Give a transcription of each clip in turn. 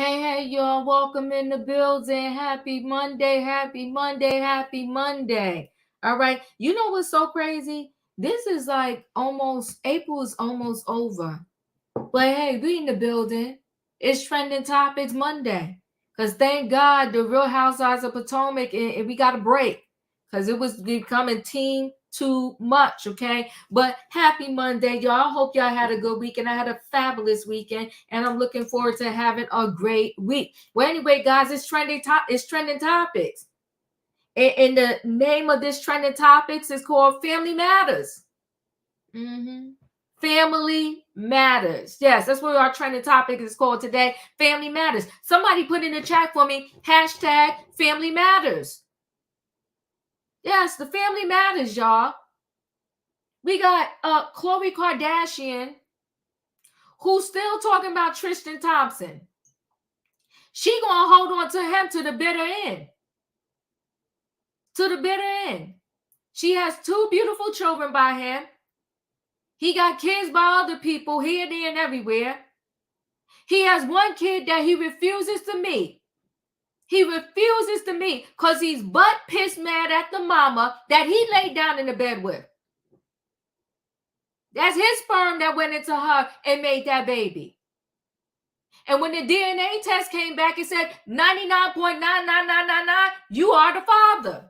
Hey, y'all, welcome in the building. Happy Monday, happy Monday, happy Monday. All right. You know what's so crazy? This is like April is almost over. But hey, we in the building. It's Trending Topics Monday. Because thank God the Real Housewives of Potomac, and we got a break. Because it was becoming team too much, okay? But happy Monday, y'all. Hope y'all had a good weekend. I had a fabulous weekend, and I'm looking forward to having a great week. Well, anyway, guys, it's Trending Topics. And the name of this Trending Topics is called Family Matters. Family Matters. Yes, that's what our trending topic is called today. Family Matters. Somebody put in the chat for me, hashtag Family Matters. Yes, the Family Matters, y'all. We got Khloe Kardashian, who's still talking about Tristan Thompson. She gonna hold on to him to the bitter end. To the bitter end. She has 2 beautiful children by him. He got kids by other people here, there, and everywhere. He has 1 kid that he refuses to meet. He refuses to meet because he's butt pissed mad at the mama that he laid down in the bed with. That's his sperm that went into her and made that baby. And when the DNA test came back, it said 99.99999, you are the father.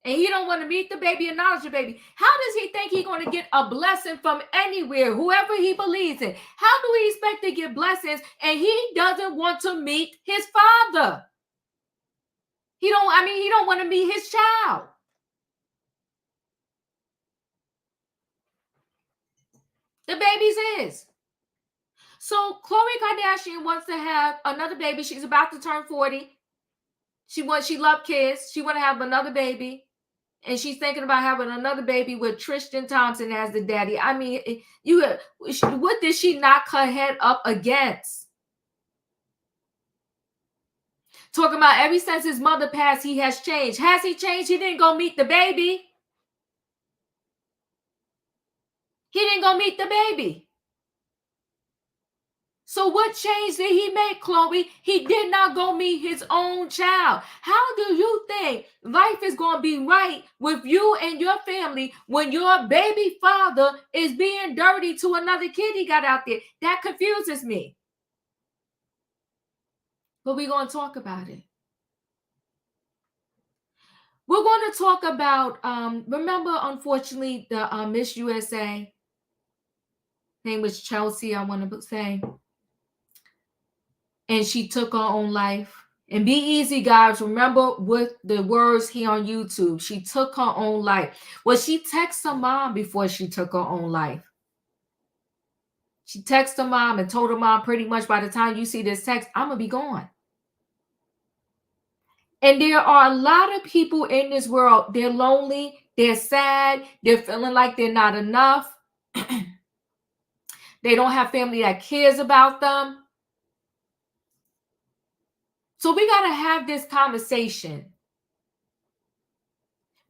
And he don't want to meet the baby, acknowledge the baby. How does he think he's going to get a blessing from anywhere, whoever he believes in? How do we expect to get blessings and he doesn't want to meet his father? He don't want to meet his child. The baby's his. So Khloe Kardashian wants to have another baby. She's about to turn 40. She loved kids. She want to have another baby. And she's thinking about having another baby with Tristan Thompson as the daddy. I mean, what did she knock her head up against? Talking about ever since his mother passed, he has changed. Has he changed? He didn't go meet the baby. He didn't go meet the baby. So what change did he make, Khloe? He did not go meet his own child. How do you think life is going to be right with you and your family when your baby father is being dirty to another kid he got out there? That confuses me. But we're going to talk about it. We're going to talk about, remember, unfortunately, the Miss USA, name was Chelsie, I want to say. And she took her own life. And be easy, guys. Remember with the words here on YouTube. She took her own life. Well, she texted her mom before she took her own life. She texted her mom and told her mom pretty much, by the time you see this text, I'm going to be gone. And there are a lot of people in this world. They're lonely. They're sad. They're feeling like they're not enough. They don't have family that cares about them. So we got to have this conversation,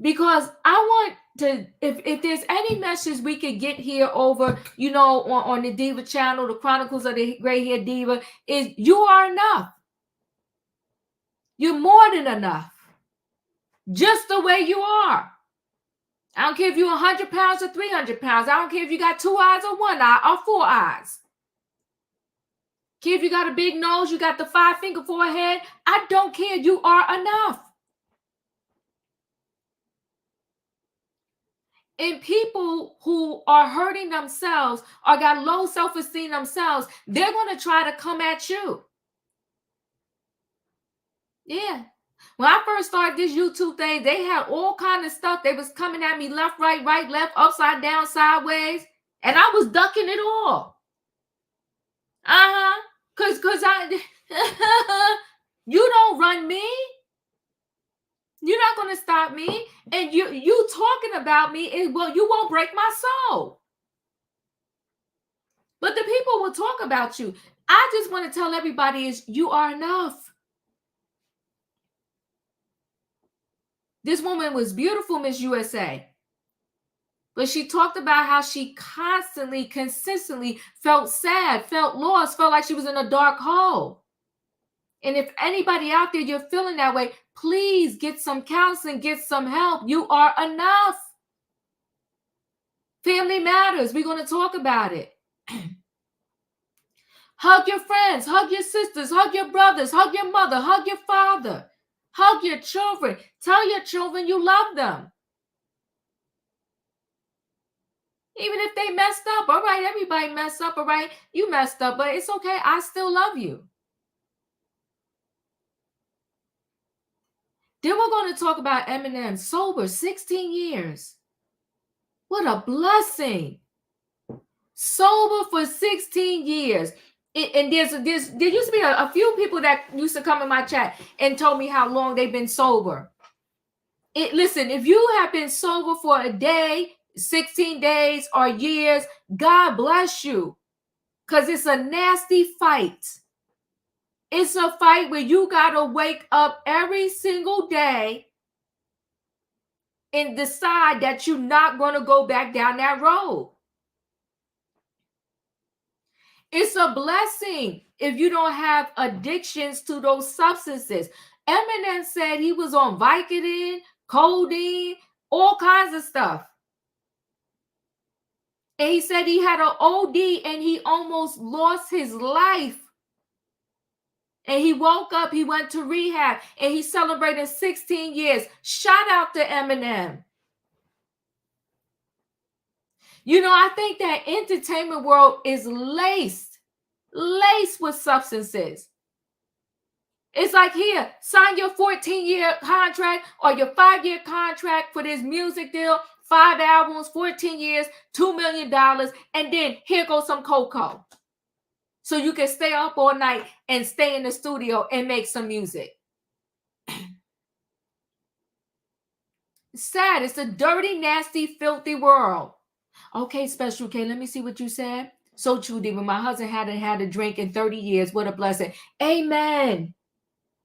because I want to, if there's any message we could get here over, on the Diva channel, the Chronicles of the Gray Hair Diva, is you are enough. You're more than enough. Just the way you are. I don't care if you're 100 pounds or 300 pounds. I don't care if you got 2 eyes or 1 eye or 4 eyes. Care if you got a big nose, you got the 5-finger forehead. I don't care. You are enough. And people who are hurting themselves or got low self-esteem themselves, they're going to try to come at you. Yeah. When I first started this YouTube thing, they had all kind of stuff. They was coming at me left, right, left, upside down, sideways. And I was ducking it all. Because you don't run me. You're not going to stop me. And you talking about me, you won't break my soul. But the people will talk about you. I just want to tell everybody is you are enough. This woman was beautiful, Miss USA. But she talked about how she constantly, consistently felt sad, felt lost, felt like she was in a dark hole. And if anybody out there, you're feeling that way, please get some counseling, get some help. You are enough. Family matters. We're going to talk about it. Hug your friends, hug your sisters, hug your brothers, hug your mother, hug your father, hug your children. Tell your children you love them. Even if they messed up, all right, everybody messed up, all right, you messed up, but it's okay, I still love you. Then we're going to talk about Eminem, sober 16 years. What a blessing. Sober for 16 years. And there used to be a few people that used to come in my chat and told me how long they've been sober. Listen, if you have been sober for a day, 16 days, or years, God bless you. Because it's a nasty fight. It's a fight where you got to wake up every single day and decide that you're not going to go back down that road. It's a blessing if you don't have addictions to those substances. Eminem said he was on Vicodin, codeine, all kinds of stuff. And he said he had an OD and he almost lost his life. And he woke up, he went to rehab, and he celebrated 16 years. Shout out to Eminem. You know, I think that entertainment world is laced with substances. It's like, here, sign your 14-year contract or your 5-year contract for this music deal, 5 albums, 14 years, $2 million, and then here goes some cocoa. So you can stay up all night and stay in the studio and make some music. It's sad. It's a dirty, nasty, filthy world. Okay, Special K, let me see what you said. So true, Diva. My husband hadn't had a drink in 30 years. What a blessing. Amen.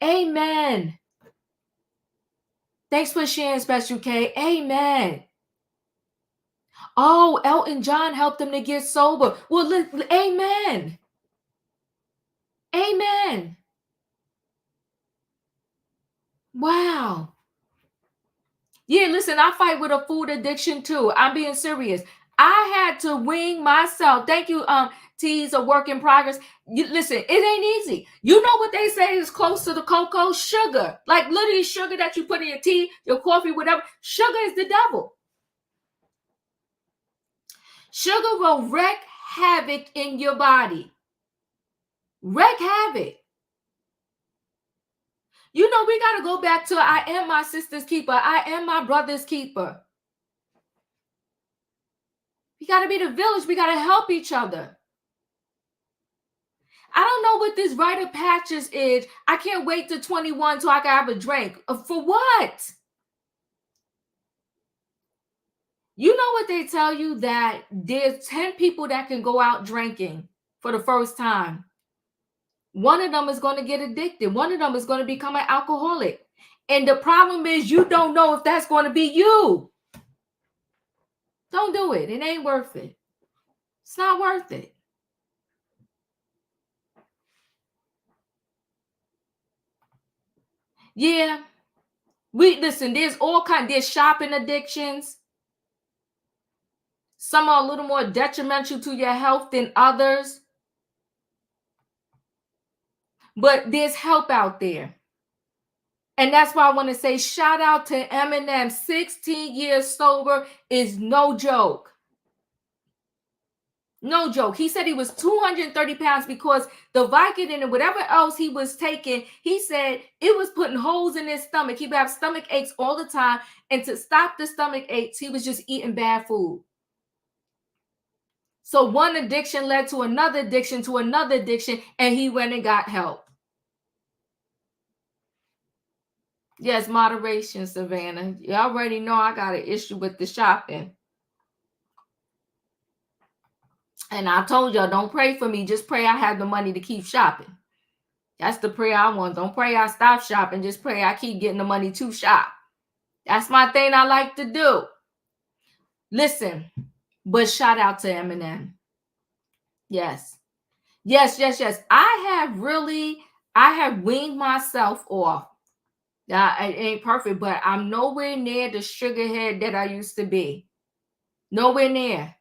Amen. Thanks for sharing, Special K. Amen. Oh, Elton John helped him to get sober. Well, amen. Amen. Wow. Yeah, listen, I fight with a food addiction too. I'm being serious. I had to wing myself. Thank you, T's a work in progress. Listen, it ain't easy. You know what they say is close to the cocoa? Sugar. Like literally sugar that you put in your tea, your coffee, whatever. Sugar is the devil. Sugar will wreak havoc in your body. Wreak havoc. You know, we got to go back to I am my sister's keeper. I am my brother's keeper. We got to be the village. We got to help each other. I don't know what this rite of passage is. I can't wait till 21 so I can have a drink. For what? You know what they tell you, that there's 10 people that can go out drinking for the first time. One of them is going to get addicted. One of them is going to become an alcoholic. And the problem is you don't know if that's going to be you. Don't do it. It ain't worth it. It's not worth it. Yeah. Listen, there's all kinds. There's shopping addictions. Some are a little more detrimental to your health than others. But there's help out there. And that's why I want to say shout out to Eminem. 16 years sober is no joke. No joke. He said he was 230 pounds because the Vicodin and whatever else he was taking, he said it was putting holes in his stomach. He would have stomach aches all the time. And to stop the stomach aches, he was just eating bad food. So one addiction led to another addiction, and he went and got help. Yes, moderation, Savannah. You already know I got an issue with the shopping. And I told y'all, don't pray for me. Just pray I have the money to keep shopping. That's the prayer I want. Don't pray I stop shopping. Just pray I keep getting the money to shop. That's my thing I like to do. Listen, but shout out to Eminem. Yes. Yes, yes, yes. I have weaned myself off. It ain't perfect, but I'm nowhere near the sugarhead that I used to be. Nowhere near.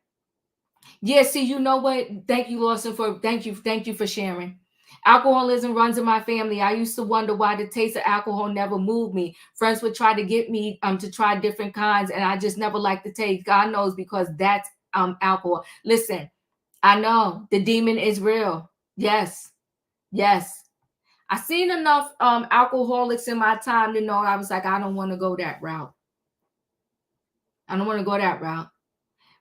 Yeah, see, you know what? Thank you, Lawson, thank you for sharing. Alcoholism runs in my family. I used to wonder why the taste of alcohol never moved me. Friends would try to get me to try different kinds, and I just never liked the taste. God knows, because that's alcohol. Listen, I know the demon is real. Yes, yes. I seen enough alcoholics in my time to know I was like, I don't want to go that route. I don't want to go that route.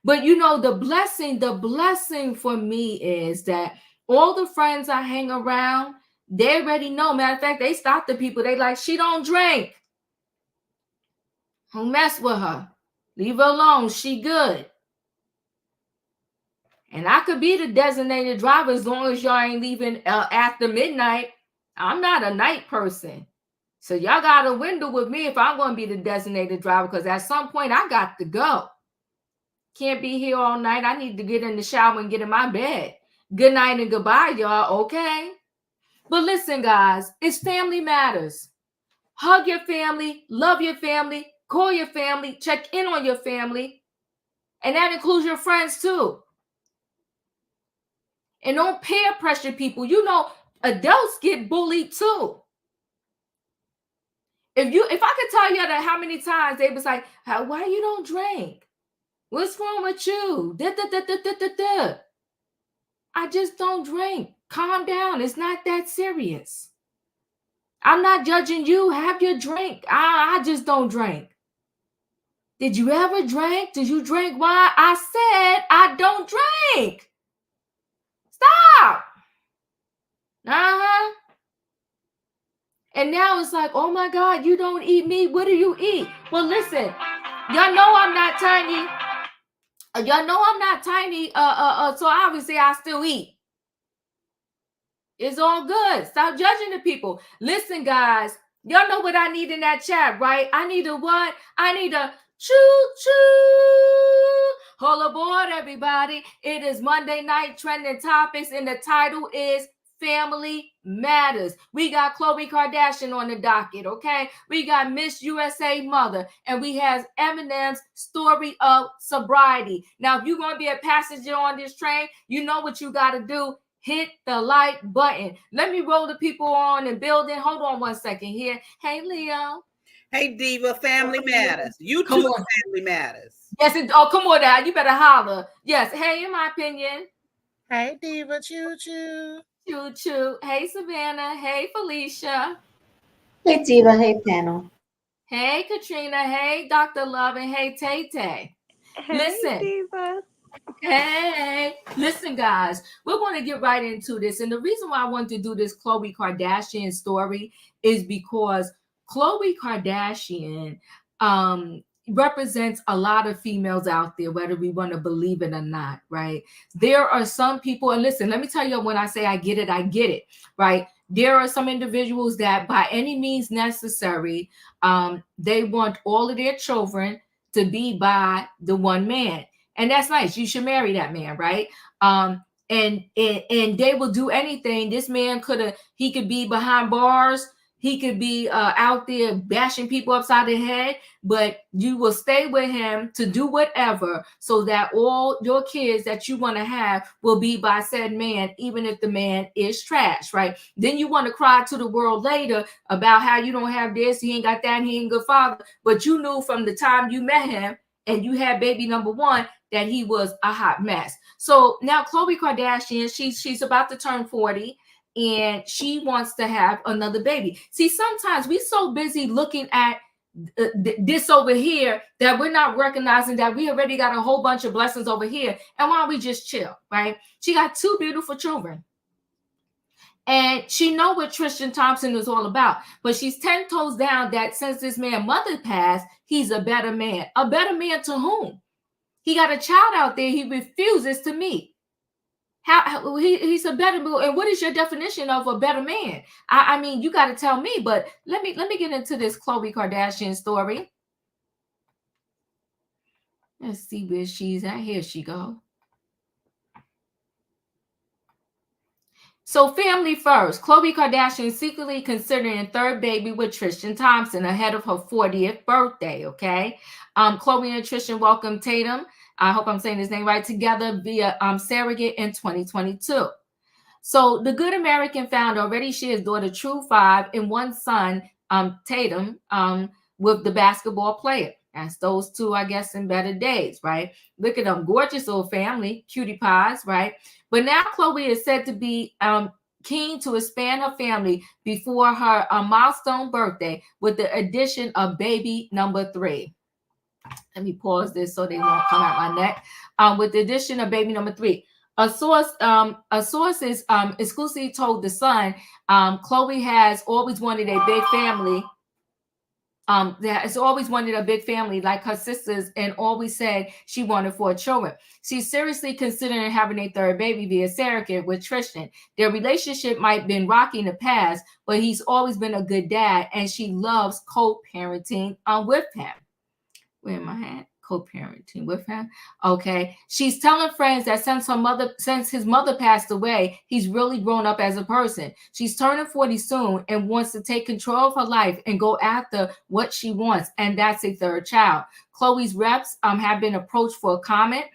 But you know, the blessing for me is that all the friends I hang around, they already know. Matter of fact, they stop the people. They like, she don't drink. Don't mess with her. Leave her alone. She good. And I could be the designated driver as long as y'all ain't leaving after midnight. I'm not a night person. So y'all got a window with me if I'm going to be the designated driver, because at some point I got to go. Can't be here all night. I need to get in the shower and get in my bed. Good night and goodbye, y'all. Okay? But listen, guys, it's family matters. Hug your family, love your family, call your family, check in on your family. And that includes your friends too. And don't peer pressure people. You know, adults get bullied too. If I could tell you that how many times they was like, why you don't drink? What's wrong with you? I just don't drink. Calm down. It's not that serious. I'm not judging you. Have your drink. I just don't drink. Did you ever drink? Did you drink wine? I said I don't drink. Stop. Uh-huh. And now it's like, oh my God, you don't eat meat. What do you eat? Well, listen, y'all know I'm not tiny. Y'all know I'm not tiny. So obviously I still eat. It's all good. Stop judging the people. Listen, guys, y'all know what I need in that chat, right? I need a what? I need a choo-choo. Hold aboard, everybody. It is Monday Night Trending Topics, and the title is Family Matters. We got Khloe Kardashian on the docket, okay? We got Miss USA Mother, and we have Eminem's story of sobriety. Now, if you're going to be a passenger on this train, you know what you got to do. Hit the like button. Let me roll the people on the building. Hold on one second here. Hey, Leo. Hey, Diva, family matters. You too, family matters. Yes, come on now. You better holler. Yes. Hey, in my opinion. Hey, Diva, choo-choo. Choo-choo. Hey, Savannah. Hey, Felicia. Hey, Diva. Hey, panel. Hey, Katrina. Hey, Dr. Love. And hey, Tay-Tay. Hey, listen. Diva. Hey, listen, guys, we're going to get right into this. And the reason why I want to do this Khloe Kardashian story is because Khloe Kardashian represents a lot of females out there, whether we want to believe it or not, right? There are some people, and listen, let me tell you, when I say I get it, right? There are some individuals that by any means necessary, they want all of their children to be by the one man. And that's nice. You should marry that man, right? And they will do anything. This man he could be behind bars. He could be out there bashing people upside the head, but you will stay with him to do whatever so that all your kids that you want to have will be by said man, even if the man is trash, right? Then you want to cry to the world later about how you don't have this, he ain't got that, he ain't a good father. But you knew from the time you met him and you had baby number one that he was a hot mess. So now Khloe Kardashian, she's about to turn 40 and she wants to have another baby. See, sometimes we're so busy looking at this over here that we're not recognizing that we already got a whole bunch of blessings over here. And why don't we just chill, right? She got 2 beautiful children. And she know what Tristan Thompson is all about. But she's 10 toes down that since this man mother passed, he's a better man. A better man to whom? He got a child out there he refuses to meet. How he's a better man. And what is your definition of a better man? I mean, you got to tell me. But let me get into this Khloe Kardashian story. Let's see where she's at. Here she go. So family first. Khloe Kardashian secretly considering a third baby with Tristan Thompson ahead of her 40th birthday, okay? Khloe and Tristan welcomed Tatum, I hope I'm saying his name right, together via surrogate in 2022. So the Good American founder already shares daughter True 5 and one son, Tatum, with the basketball player. That's those two, I guess, in better days, right? Look at them, gorgeous little family, cutie pies, right? But now Khloe is said to be keen to expand her family before her milestone birthday with the addition of baby number 3. Let me pause this so they won't come out my neck. With the addition of baby number 3. A source is exclusively told The Sun, Khloe has always wanted a big family. Has always wanted a big family like her sisters and always said she wanted 4 children. She's seriously considering having a third baby via surrogate with Tristan. Their relationship might have been rocky in the past, but he's always been a good dad and she loves co-parenting with him. Where am I at? Co-parenting with him. Okay. She's telling friends that since his mother passed away, he's really grown up as a person. She's turning 40 soon and wants to take control of her life and go after what she wants, and that's a third child. Khloe's reps have been approached for a comment.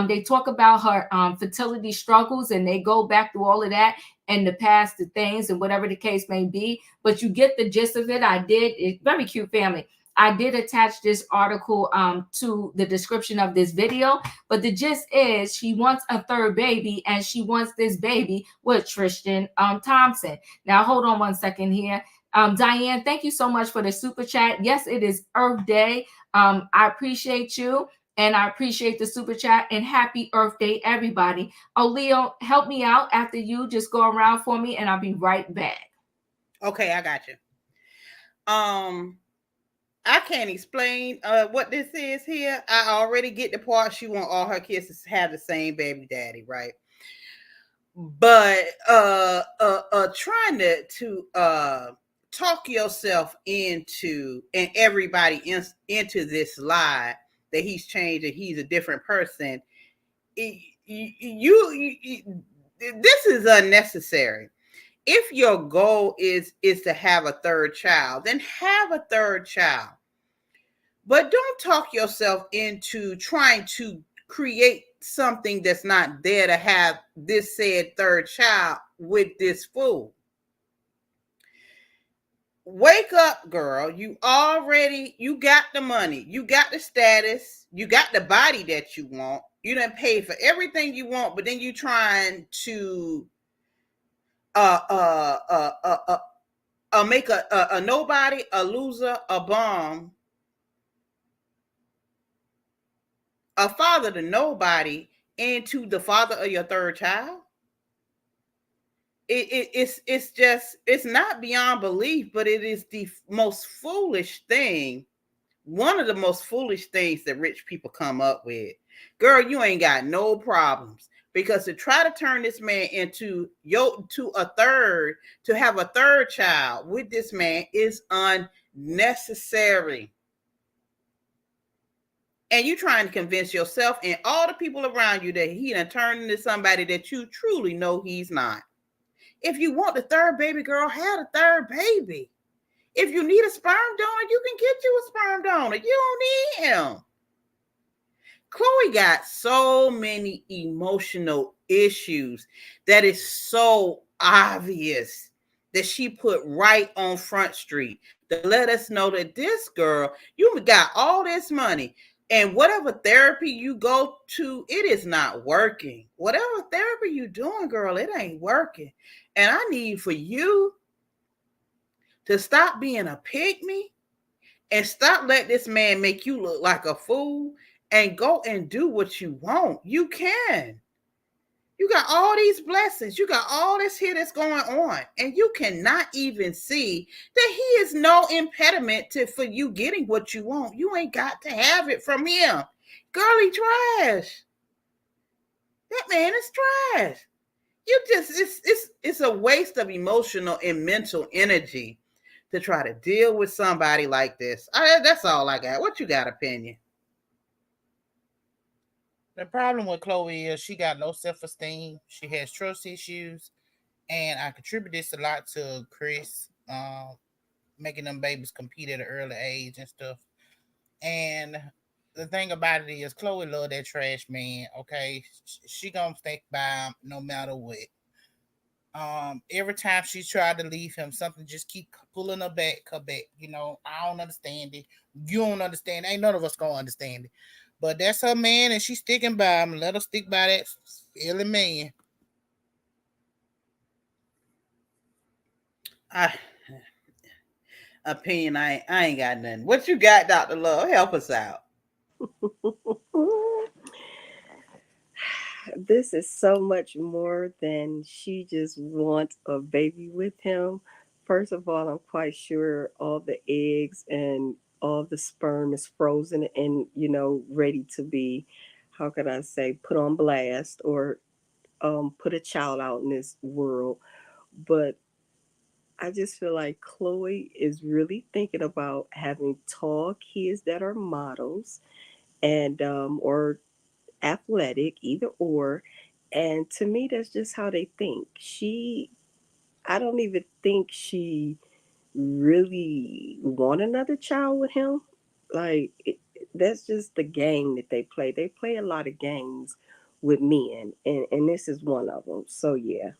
They talk about her fertility struggles and they go back through all of that and the past, the things, and whatever the case may be. But you get the gist of it. It's very cute family. I did attach this article to the description of this video, but the gist is she wants a third baby and she wants this baby with Tristan Thompson. Now, hold on one second here. Diane, thank you so much for the super chat. Yes, it is Earth Day. I appreciate you and I appreciate the super chat and happy Earth Day, everybody. Oh, Leo, help me out after you. Just go around for me and I'll be right back. Okay, I got you. I can't explain what this is here. I already get the part she want all her kids to have the same baby daddy, right? But trying to talk yourself into and everybody into this lie that he's changed and he's a different person. This is unnecessary. If your goal is to have a third child, then have a third child. But don't talk yourself into trying to create something that's not there to have this said third child with this fool. Wake up, girl. You got the money. You got the status. You got the body that you want. You done paid for everything you want, but then you trying to make a nobody, a loser, a bum, a father to nobody into the father of your third child. It's not beyond belief, but it is the most foolish thing. One of the most foolish things that rich people come up with. Girl, you ain't got no problems. Because to try to turn this man into to have a third child with this man is unnecessary. And you trying to convince yourself and all the people around you that he done turned into somebody that you truly know he's not. If you want the third baby, girl, have the third baby. If you need a sperm donor, you can get you a sperm donor. You don't need him. Khloe got so many emotional issues that is so obvious that she put right on Front Street to let us know that this girl, you got all this money and whatever therapy you go to, it is not working. Whatever therapy you doing, girl, it ain't working. And I need for you to stop being a pygmy and stop letting this man make you look like a fool and go and do what you want. You can. You got all these blessings. You got all this here that's going on. And you cannot even see that he is no impediment for you getting what you want. You ain't got to have it from him. Girly trash. That man is trash. It's a waste of emotional and mental energy to try to deal with somebody like this. That's all I got. What you got, opinion? The problem with Khloe is she got low self-esteem. She has trust issues, and I contribute this a lot to Chris, making them babies compete at an early age and stuff. And the thing about it is, Khloe love that trash man. Okay, she gonna stick by him no matter what. Every time she tried to leave him, something just keep pulling her back. You know, I don't understand it. You don't understand. Ain't none of us gonna understand it. But that's her man, and she's sticking by him. Let her stick by that silly man. I opinion, I ain't got nothing. What you got, Dr. Love? Help us out. This is so much more than she just wants a baby with him. First of all, I'm quite sure all the eggs and all the sperm is frozen and, ready to be, how can I say, put on blast or put a child out in this world. But I just feel like Chloe is really thinking about having tall kids that are models and or athletic, either or. And to me, that's just how they think. I don't even think she really want another child with him. Like, that's just the game that they play. They play a lot of games with men, and this is one of them. So, yeah,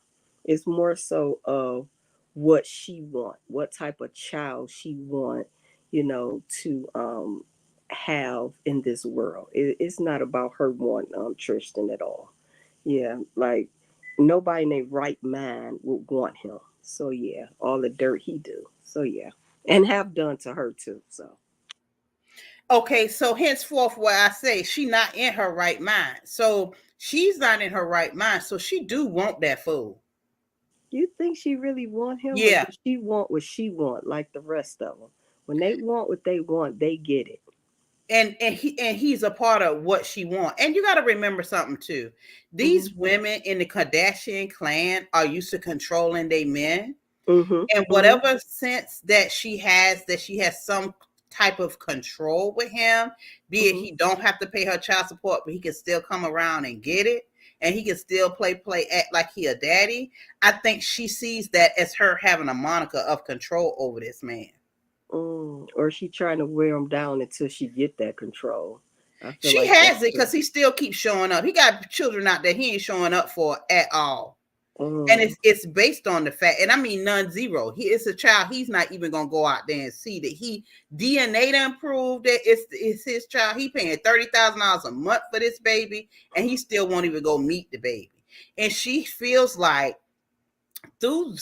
it's more so of what she want, what type of child she want, to have in this world. It's not about her wanting Tristan at all. Yeah, like nobody in their right mind would want him. So yeah, all the dirt he do. So yeah, and have done to her too. So Okay, so henceforth, what I say, she not in her right mind. So she's not in her right mind. So she do want that fool. you think she really want him, or Yeah, does she want what she want, like the rest of them? When they want what they want, they get it. and he's a part of what she want. And you got to remember something too. Mhm. These women in the Kardashian clan are used to controlling their men. Mhm. And Mhm. whatever sense that she has some type of control with him, be it Mhm. he don't have to pay her child support, but he can still come around and get it, and he can still act like he a daddy. I think she sees that as her having a moniker of control over this man. Or she trying to wear him down until she get that control. I feel She like has that's it true. because he still keeps showing up. He got children out there he ain't showing up for at all. And Mm. it's based on the fact, and I mean non-zero. He is a child. He's not even gonna go out there and see that he DNA done proved that it's his child. He paying $30,000 a month for this baby, and he still won't even go meet the baby. And she feels like through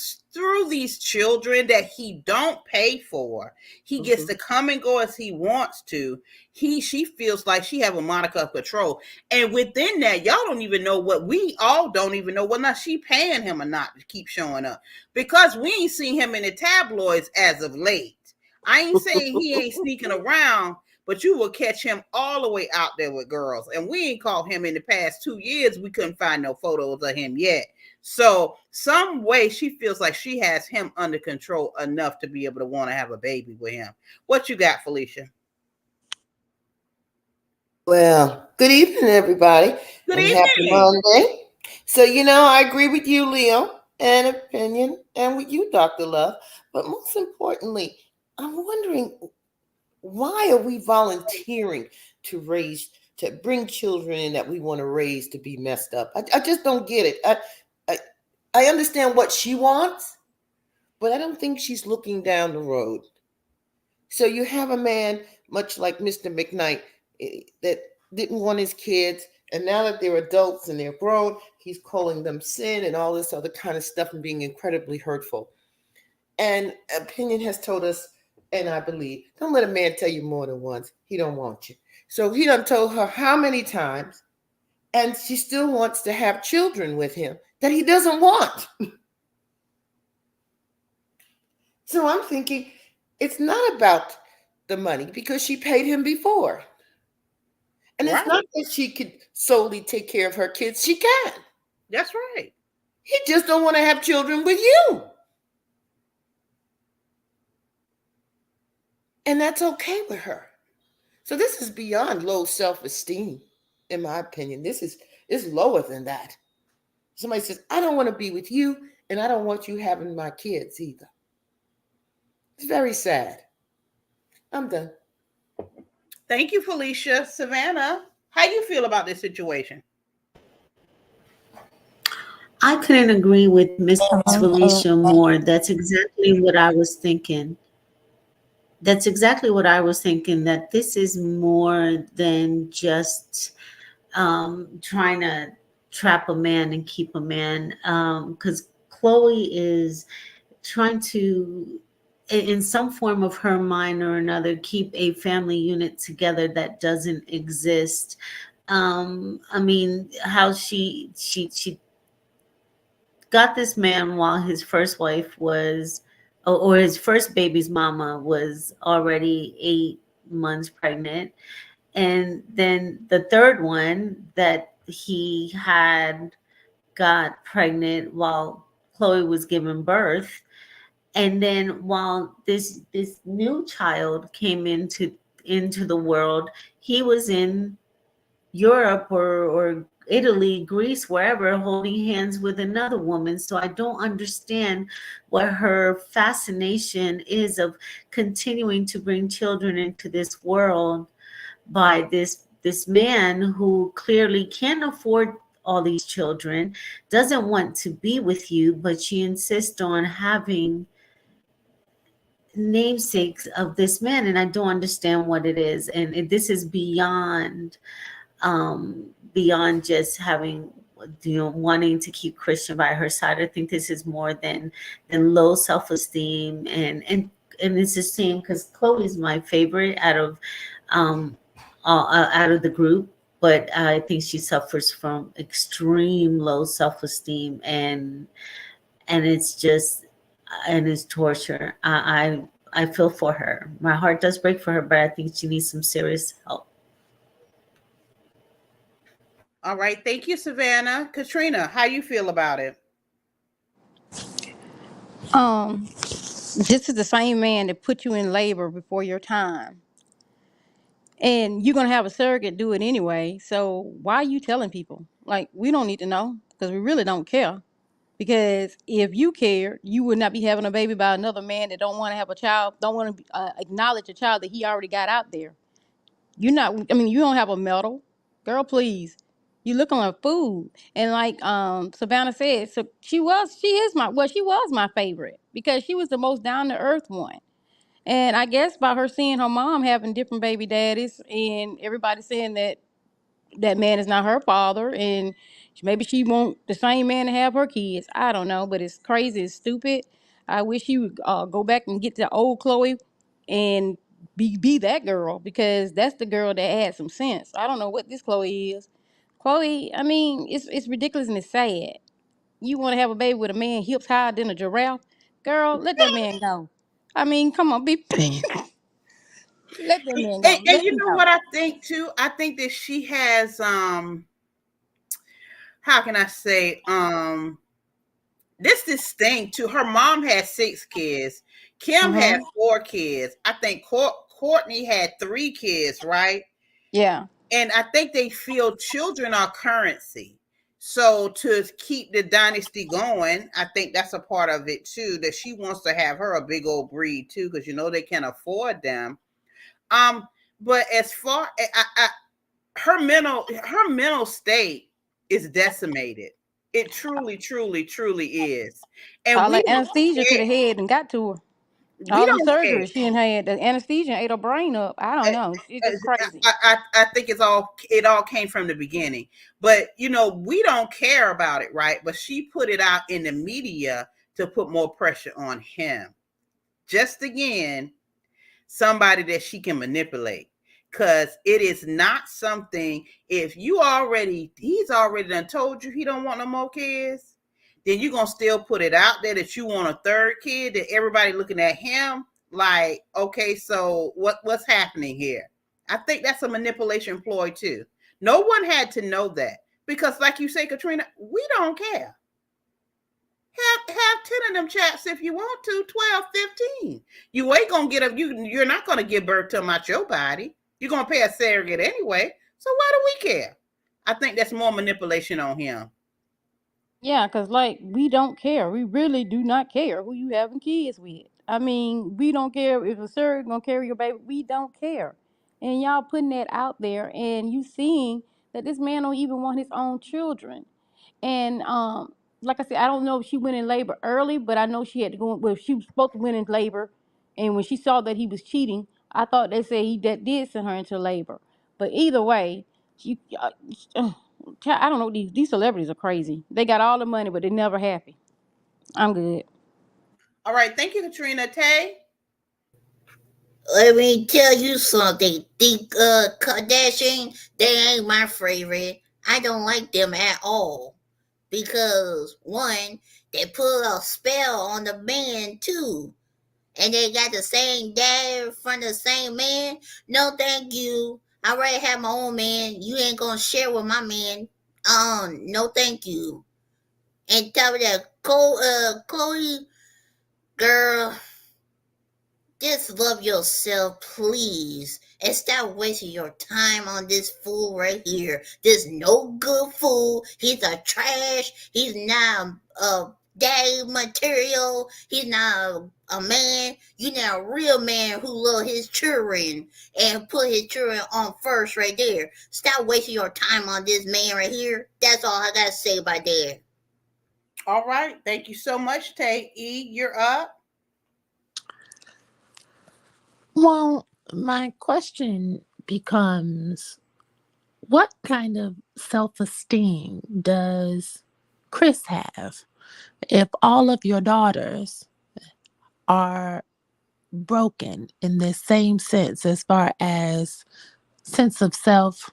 these children that he don't pay for, he gets Mhm. to come and go as he wants to. She feels like she have a moniker of control, and within that, y'all don't even know what we all don't even know whether or not she paying him or not to keep showing up, because we ain't seen him in the tabloids as of late. I ain't saying he ain't sneaking around, but you will catch him all the way out there with girls, and we ain't caught him in the past 2 years. We couldn't find no photos of him yet. So some way she feels like she has him under control enough to be able to want to have a baby with him. What you got, Felicia? Well, good evening, everybody, Good and happy evening. Monday. So, I agree with you, Leo, and opinion, and with you, Dr. Love. But most importantly, I'm wondering, why are we volunteering to bring children in that we want to raise to be messed up? I just don't get it. I, I understand what she wants, but I don't think she's looking down the road. So you have a man, much like Mr. McKnight, that didn't want his kids, and now that they're adults and they're grown, he's calling them sin and all this other kind of stuff and being incredibly hurtful. And opinion has told us, and I believe, don't let a man tell you more than once he don't want you. So he done told her how many times, and she still wants to have children with him that he doesn't want. So I'm thinking it's not about the money because she paid him before. And it's Right. not that she could solely take care of her kids. She can. That's right. He just don't want to have children with you. And that's okay with her. So this is beyond low self-esteem. in my opinion. This is lower than that. Somebody says, I don't want to be with you, and I don't want you having my kids either. It's very sad. I'm done. Thank you, Felicia. Savannah, how you feel about this situation? I couldn't agree with Miss Felicia more. That's exactly what I was thinking. That's exactly what I was thinking, that this is more than just trying to trap a man and keep a man. Because Khloe is trying to, in some form of her mind or another, keep a family unit together that doesn't exist. I mean, how she got this man while his first wife was, or his first baby's mama was already 8 months pregnant. And then the third one that he had got pregnant while Khloe was giving birth. And then while this new child came into the world, he was in Europe or Italy, Greece, wherever, holding hands with another woman. So I don't understand what her fascination is of continuing to bring children into this world by this man who clearly can't afford all these children, doesn't want to be with you, but she insists on having namesakes of this man, and I don't understand what it is. And this is beyond just having, wanting to keep Christian by her side. I think this is more than low self-esteem, and it's the same, because Khloe's my favorite out of the group, but I think she suffers from extreme low self-esteem, and it's just, and it's torture. I feel for her. My heart does break for her, but I think she needs some serious help. All right. Thank you, Savannah. Katrina, how you feel about it? This is the same man that put you in labor before your time. And you're going to have a surrogate do it anyway. So why are you telling people? Like, we don't need to know, because we really don't care. Because if you cared, you would not be having a baby by another man that don't want to have a child, don't want to acknowledge a child that he already got out there. You're not, I mean, you don't have a medal. Girl, please. You look on food. And like Savannah said, so she was my favorite, because she was the most down to earth one. And I guess by her seeing her mom having different baby daddies, and everybody saying that that man is not her father, and maybe she want the same man to have her kids. I don't know, but it's crazy, it's stupid. I wish he would go back and get the old Khloe and be that girl, because that's the girl that had some sense. I don't know what this Khloe is. Khloe, I mean, it's ridiculous and it's sad. You want to have a baby with a man hips higher than a giraffe? Girl, let that man go. I mean, come on, be let that man go. And Let you him know go. what I think too? I think that she has how can I say, this thing too. Her mom had 6 kids. Kim had Mm-hmm. 4 kids. I think Courtney had 3 kids, right? Yeah. And I think they feel children are currency. So to keep the dynasty going, I think that's a part of it too, that she wants to have her a big old breed too, because they can afford them. But as far her mental state is decimated. It truly, truly, truly is. And All we that don't anesthesia to care. the head and got to her. We All them don't care. surgeries she done had, the anesthesia ate her brain up. I don't know. It's just crazy. I think it all came from the beginning. But we don't care about it, right? But she put it out in the media to put more pressure on him. Just again, somebody that she can manipulate. Because it is not something, if he's already done told you he don't want no more kids, then you're going to still put it out there that you want a third kid, that everybody looking at him like, okay, so what's happening here? I think that's a manipulation ploy too. No one had to know that, because like you say, Katrina, we don't care. Have 10 of them chaps if you want to, 12, 15. You ain't going to get you're not going to give birth to them out your body. You're going to pay a surrogate anyway. So why do we care? I think that's more manipulation on him. Yeah, because like we don't care. We really do not care who you having kids with. I mean, we don't care if a surrogate gonna carry your baby. We don't care. And y'all putting that out there, and you seeing that this man don't even want his own children. And like I said, I don't know if she went in labor early, but I know she had to go. Well, she was supposed to went in labor, and when she saw that he was cheating, I thought they said he that did send her into labor. But either way, she. I don't know. These celebrities are crazy. They got all the money, but they're never happy. I'm good. All right, thank you, Katrina. Tay? Let me tell you something. The Kardashian, they ain't my favorite. I don't like them at all. Because one, they put a spell on the man too. And they got the same dad from the same man. No thank you. I already have my own man. You ain't gonna share with my man. No thank you. And top of that, Khloe, girl, just love yourself, please. And stop wasting your time on this fool right here. This no good fool. He's a trash. He's not a daddy material. He's not a man. You not a real man who love his children and put his children on first right there. Stop wasting your time on this man right here. That's all I gotta say about that. All right, thank you so much, Tay. E, you're up. Well, my question becomes, what kind of self-esteem does Chris have if all of your daughters are broken in this same sense as far as sense of self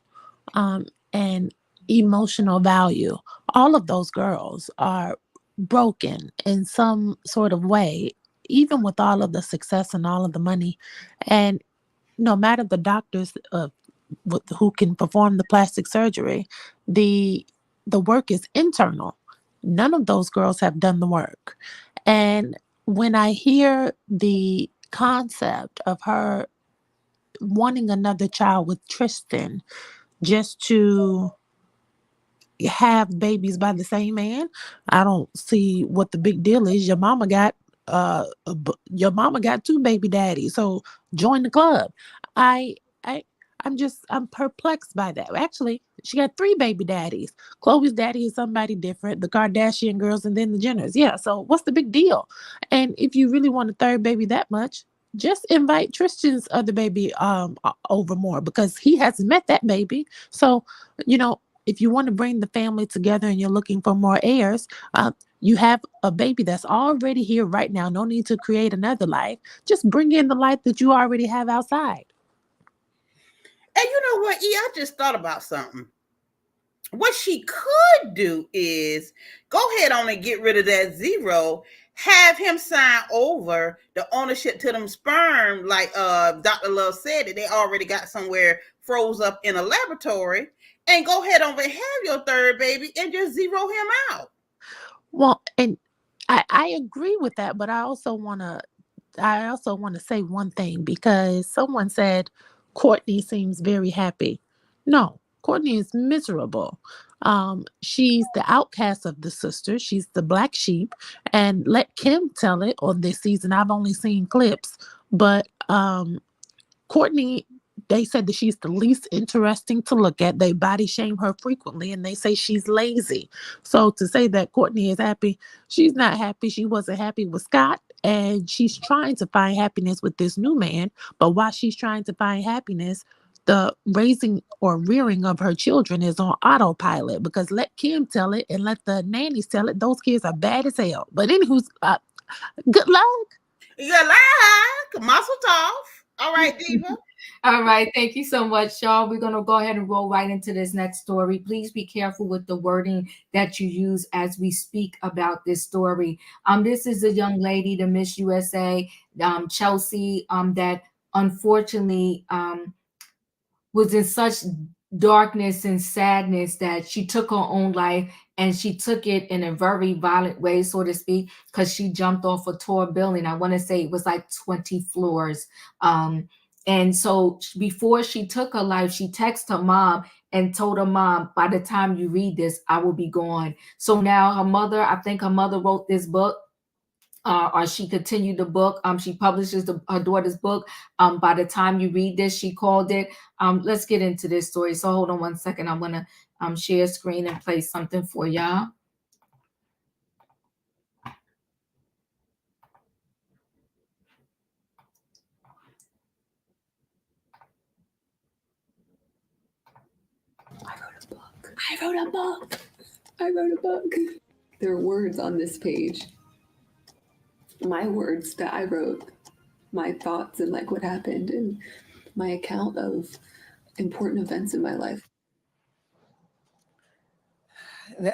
and emotional value? All of those girls are broken in some sort of way, even with all of the success and all of the money. And no matter the doctors who can perform the plastic surgery, the work is internal. None of those girls have done the work. And when I hear the concept of her wanting another child with Tristan just to have babies by the same man, I don't see what the big deal is. Your mama got two baby daddies, so join the club. I I I'm perplexed by that. Actually, she got three baby daddies. Khloe's daddy is somebody different, the Kardashian girls, and then the Jenners. Yeah, so what's the big deal? And if you really want a third baby that much, just invite Tristan's other baby over more, because he hasn't met that baby. So, if you want to bring the family together and you're looking for more heirs, you have a baby that's already here right now. No need to create another life. Just bring in the life that you already have outside. And you know what, E, I just thought about something. What she could do is go ahead on and get rid of that zero, have him sign over the ownership to them sperm, like Dr. Love said, that they already got somewhere froze up in a laboratory, and go ahead over and have your third baby and just zero him out. Well, and I agree with that, but I also want to say one thing, because someone said Courtney seems very happy. No, Courtney is miserable. She's the outcast of the sisters. She's the black sheep, and let Kim tell it on this season. I've only seen clips, but Courtney, they said that she's the least interesting to look at. They body shame her frequently, and they say she's lazy. So to say that Courtney is happy, she's not happy. She wasn't happy with Scott, and she's trying to find happiness with this new man. But while she's trying to find happiness, the raising or rearing of her children is on autopilot, because let Kim tell it and let the nannies tell it, those kids are bad as hell. But anywho, good luck. Good luck. Muscle off. All right, Diva. All right, thank you so much, y'all. We're going to go ahead and roll right into this next story. Please be careful with the wording that you use as we speak about this story. This is a young lady, the Miss USA, Chelsie, that unfortunately was in such darkness and sadness that she took her own life, and she took it in a very violent way, so to speak, because she jumped off a tall building. I want to say it was like 20 floors. And so before she took her life, she texted her mom and told her mom, by the time you read this, I will be gone. So now her mother, I think her mother wrote this book, or she continued the book. She publishes her daughter's book. By the time you read this, she called it. Let's get into this story. So hold on one second. I'm gonna share screen and play something for y'all. I wrote a book. There are words on this page. My words that I wrote, my thoughts and like what happened and my account of important events in my life.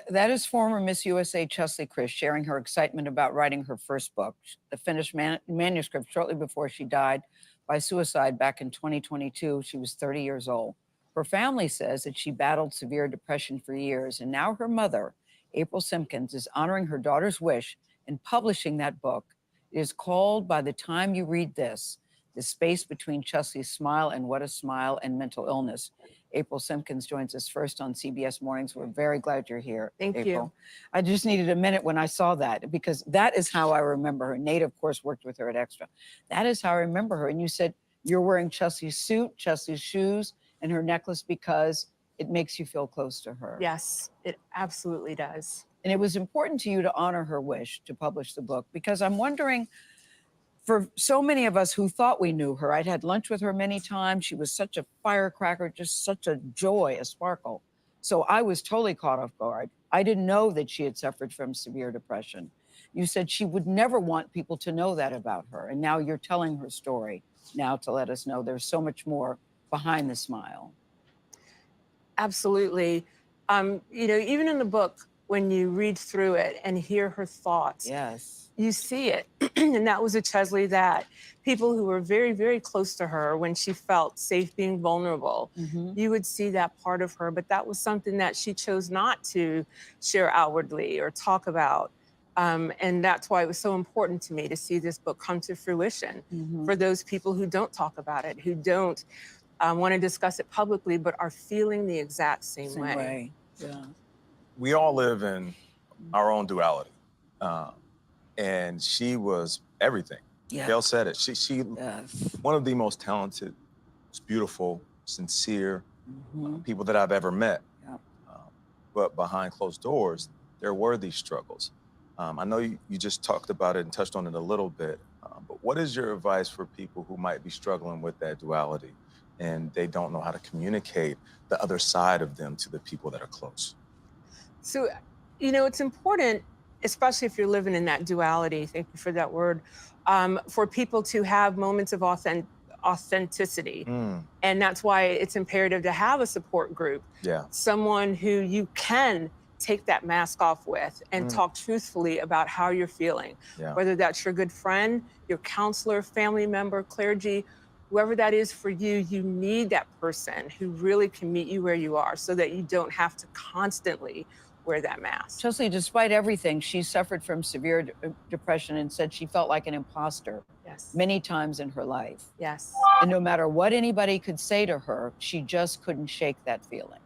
That is former Miss USA Chelsie Kryst sharing her excitement about writing her first book, the finished manuscript shortly before she died by suicide back in 2022. She was 30 years old. Her family says that she battled severe depression for years, and now her mother, April Simpkins, is honoring her daughter's wish and publishing that book. It is called By the Time You Read This, The Space Between Chelsea's Smile and What a Smile and Mental Illness. April Simpkins joins us first on CBS Mornings. We're very glad you're here. Thank April. you. I just needed a minute when I saw that, because that is how I remember her. Nate, of course, worked with her at Extra. That is how I remember her. And you said you're wearing Chelsea's suit, Chelsea's shoes, and her necklace because it makes you feel close to her. Yes, it absolutely does. And it was important to you to honor her wish to publish the book, because I'm wondering, for so many of us who thought we knew her, I'd had lunch with her many times. She was such a firecracker, just such a joy, a sparkle. So I was totally caught off guard. I didn't know that she had suffered from severe depression. You said she would never want people to know that about her. And now you're telling her story now to let us know there's so much more behind the smile. Absolutely. Even in the book, when you read through it and hear her thoughts, yes, you see it. And that was a Chelsie that people who were very, very close to her, when she felt safe being vulnerable, you would see that part of her. But that was something that she chose not to share outwardly or talk about. And that's why it was so important to me to see this book come to fruition for those people who don't talk about it, who don't want to discuss it publicly, but are feeling the exact same way. Yeah. We all live in our own duality. And she was everything. Yeah. Gail said it. She one of the most talented, beautiful, sincere people that I've ever met. Yeah. But behind closed doors, there were these struggles. I know you just talked about it and touched on it a little bit, but what is your advice for people who might be struggling with that duality and they don't know how to communicate the other side of them to the people that are close? So, it's important, especially if you're living in that duality, thank you for that word, for people to have moments of authenticity. And that's why it's imperative to have a support group. Yeah. Someone who you can take that mask off with and talk truthfully about how you're feeling. Yeah. Whether that's your good friend, your counselor, family member, clergy, whoever that is for you, you need that person who really can meet you where you are so that you don't have to constantly wear that mask. Chelsie, despite everything, she suffered from severe depression and said she felt like an imposter many times in her life. Yes. And no matter what anybody could say to her, she just couldn't shake that feeling.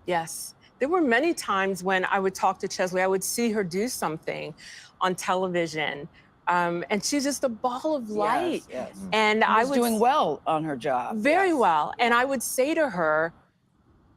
Yes. There were many times when I would talk to Chelsie, I would see her do something on television, and she's just a ball of light. Yes. And I was doing well on her job. Very well. And I would say to her,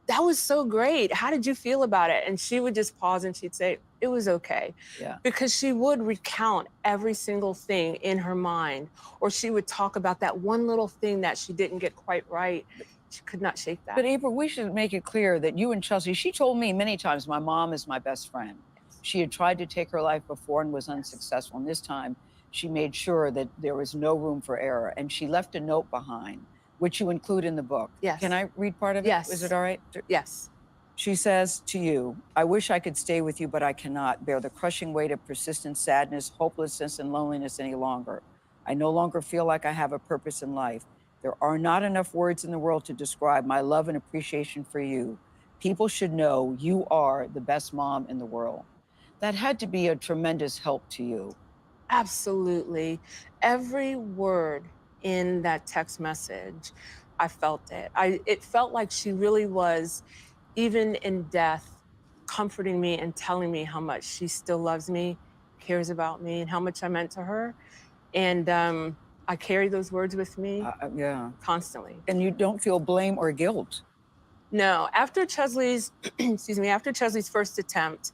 that was so great. How did you feel about it? And she would just pause and she'd say, it was okay. Yeah. Because she would recount every single thing in her mind, or she would talk about that one little thing that she didn't get quite right. She could not shake that. But April, we should make it clear that you and Chelsie, she told me many times, my mom is my best friend. She had tried to take her life before and was unsuccessful. And this time she made sure that there was no room for error. And she left a note behind, which you include in the book. Yes. Can I read part of it? Yes. Is it all right? Yes. She says to you, I wish I could stay with you, but I cannot bear the crushing weight of persistent sadness, hopelessness, and loneliness any longer. I no longer feel like I have a purpose in life. There are not enough words in the world to describe my love and appreciation for you. People should know you are the best mom in the world. That had to be a tremendous help to you. Absolutely. Every word in that text message. I felt it. It felt like she really was, even in death, comforting me and telling me how much she still loves me, cares about me, and how much I meant to her. And I carry those words with me Yeah. constantly. And you don't feel blame or guilt? No. After Cheslie's, excuse me, after Cheslie's first attempt,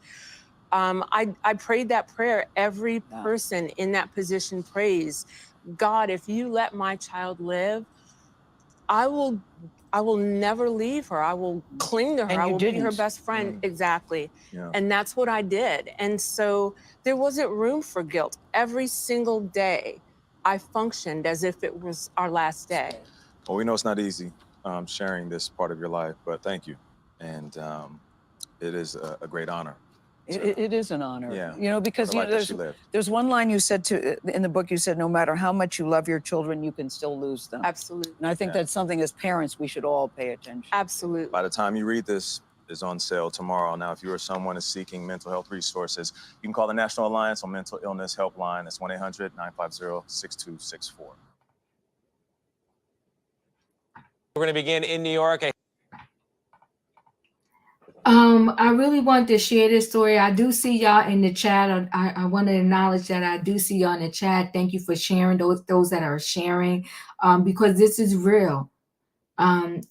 I prayed that prayer every person in that position prays. God, if you let my child live, I will never leave her. I will cling to her. And I you will be her didn't. best friend. Exactly. Yeah. And that's what I did. And so there wasn't room for guilt. Every single day, I functioned as if it was our last day. Well, we know it's not easy sharing this part of your life, but thank you. And it is a great honor. It is an honor. Yeah. You know, because The you life know, that she lived. there's one line you said in the book, you said, no matter how much you love your children, you can still lose them. Absolutely. And I think that's something as parents, we should all pay attention. Absolutely. By the time you read this, is on sale tomorrow. Now, if you or someone is seeking mental health resources, you can call the National Alliance on Mental Illness Helpline. That's 1-800-950-6264. We're going to begin in New York. I really want to share this story. I do see y'all in the chat. I want to acknowledge that I do see y'all in the chat. Thank you for sharing, those that are sharing, because this is real.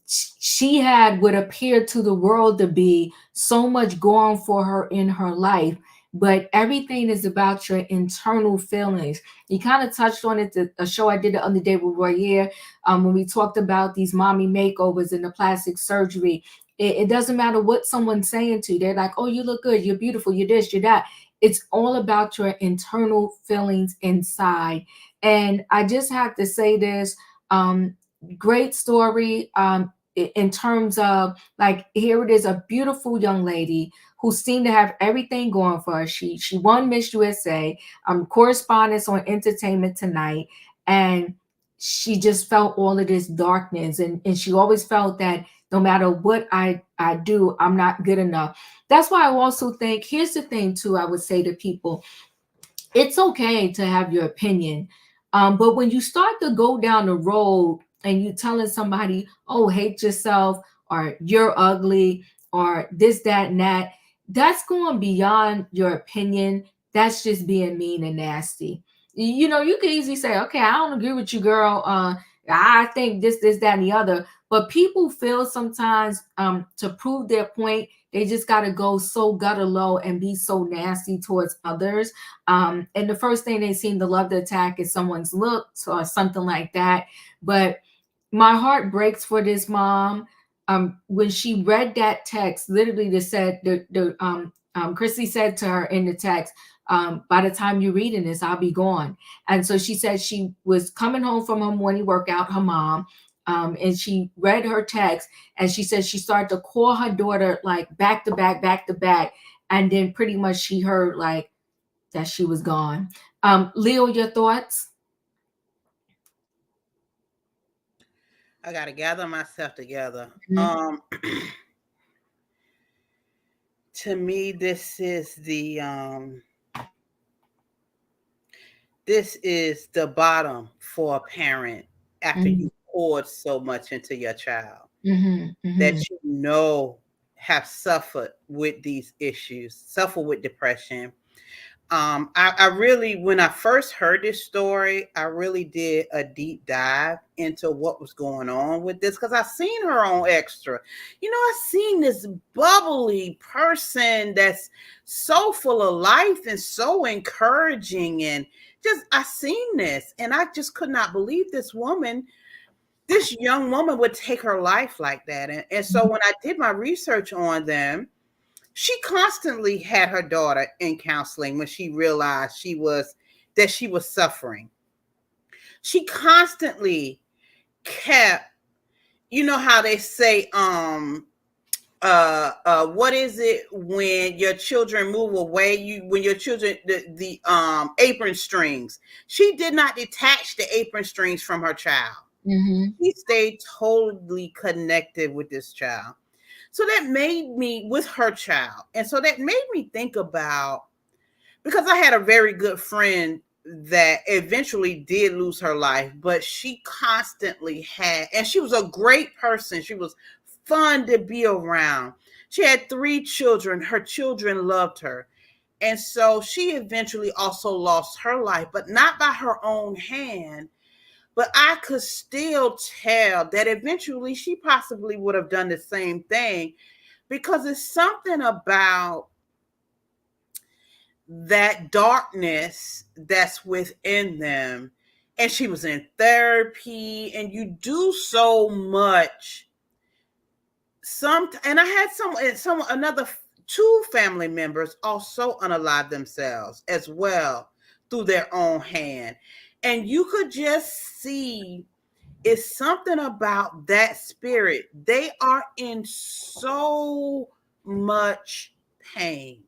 She had what appeared to the world to be so much going for her in her life, but everything is about your internal feelings. You kind of touched on it, a show I did the other day with Royer, when we talked about these mommy makeovers and the plastic surgery. It doesn't matter what someone's saying to you. They're like, oh, you look good, you're beautiful, you're this, you're that. It's all about your internal feelings inside. And I just have to say this, great story, in terms of, like, here it is, a beautiful young lady who seemed to have everything going for her. She won Miss USA, correspondence on Entertainment Tonight, and she just felt all of this darkness, and she always felt that no matter what I do, I'm not good enough. That's why I also think, here's the thing too, I would say to people, it's okay to have your opinion, but when you start to go down the road and you telling somebody, oh, hate yourself, or you're ugly, or this, that, and that, that's going beyond your opinion. That's just being mean and nasty. You know, you can easily say, okay, I don't agree with you, girl. I think this, that, and the other. But people feel sometimes, to prove their point, they just got to go so gutter low and be so nasty towards others. And the first thing they seem to love to attack is someone's looks or something like that. But my heart breaks for this mom. When she read that text, literally they said, Chrissy said to her in the text, by the time you're reading this, I'll be gone. And so she said she was coming home from her morning workout, her mom, and she read her text, and she said she started to call her daughter like back to back. And then pretty much she heard like that she was gone. Leo, your thoughts? I got to gather myself together. To me, this is the bottom for a parent after you poured so much into your child that you know have suffered with these issues, suffer with depression. I really, when I first heard this story, I really did a deep dive into what was going on with this, because I seen her on Extra. You know, I seen this bubbly person that's so full of life and so encouraging, and just I seen this, and I just could not believe this young woman would take her life like that. And so when I did my research on them, she constantly had her daughter in counseling when she realized she was suffering. She constantly kept, you know how they say, what is it when your children move away? When your children, the apron strings. She did not detach the apron strings from her child. She stayed totally connected with this child. So that made me, with her child. And so that made me think about, because I had a very good friend that eventually did lose her life, but she constantly had, and she was a great person. She was fun to be around. She had 3 children. Her children loved her. And so she eventually also lost her life, but not by her own hand. But I could still tell that eventually she possibly would have done the same thing, because it's something about that darkness that's within them. And she was in therapy, and you do so much. And I had another 2 family members also unalive themselves as well through their own hand. And you could just see it's something about that spirit. They are in so much pain.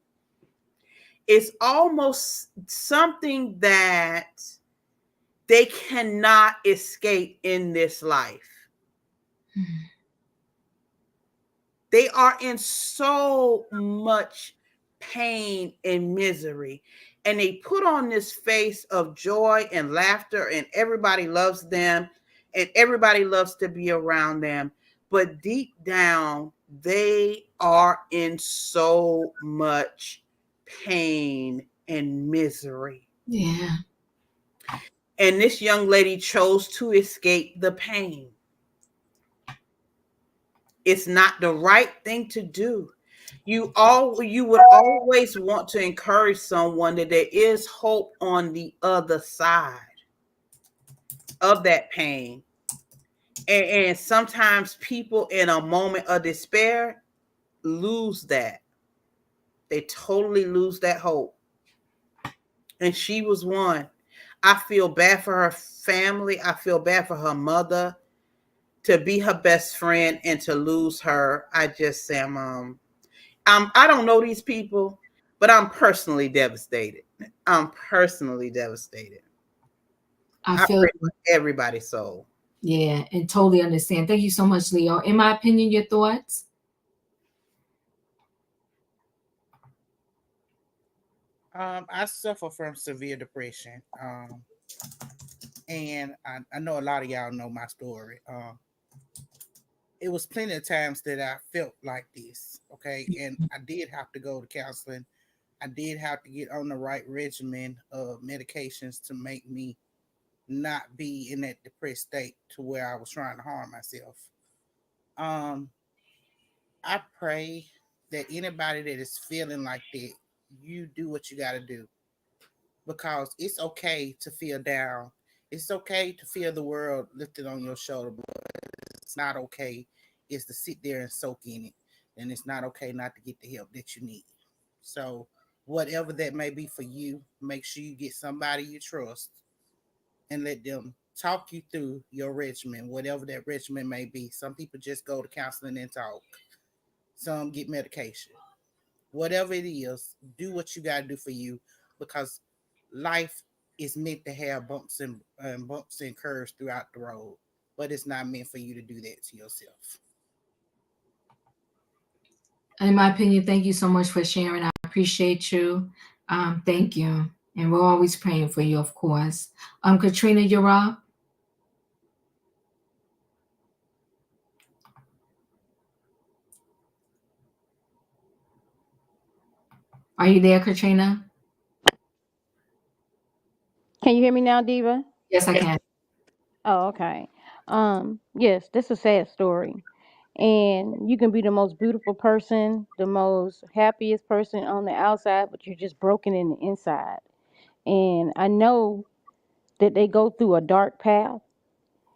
It's almost something that they cannot escape in this life. Mm-hmm. They are in so much pain and misery, and they put on this face of joy and laughter, and everybody loves them, and everybody loves to be around them. But deep down, they are in so much pain and misery. Yeah. And this young lady chose to escape the pain. It's not the right thing to do. You would always want to encourage someone that there is hope on the other side of that pain. And sometimes people in a moment of despair lose that. They totally lose that hope. And she was one. I feel bad for her family. I feel bad for her mother, to be her best friend and to lose her. I just say, I don't know these people, but I'm personally devastated. I'm personally devastated. I feel pray for everybody's soul. Yeah, and totally understand. Thank you so much, Leo. In my opinion, your thoughts? I suffer from severe depression. And I know a lot of y'all know my story. It was plenty of times that I felt like this, okay? And I did have to go to counseling. I did have to get on the right regimen of medications to make me not be in that depressed state to where I was trying to harm myself. I pray that anybody that is feeling like that, you do what you got to do, because it's okay to feel down. It's okay to feel the world lifted on your shoulder, but it's not okay is to sit there and soak in it. And it's not okay not to get the help that you need. So whatever that may be for you, make sure you get somebody you trust and let them talk you through your regimen, whatever that regimen may be. Some people just go to counseling and talk. Some get medication. Whatever it is, do what you got to do for you, because life is meant to have bumps and curves throughout the road, but it's not meant for you to do that to yourself. In my opinion, thank you so much for sharing. I appreciate you. Thank you. And we're always praying for you, of course. Katrina, you're up. Are you there, Katrina? Can you hear me now, Diva? Yes, I can. Oh, okay. Yes, this is a sad story. And you can be the most beautiful person, the most happiest person on the outside, but you're just broken in the inside. And I know that they go through a dark path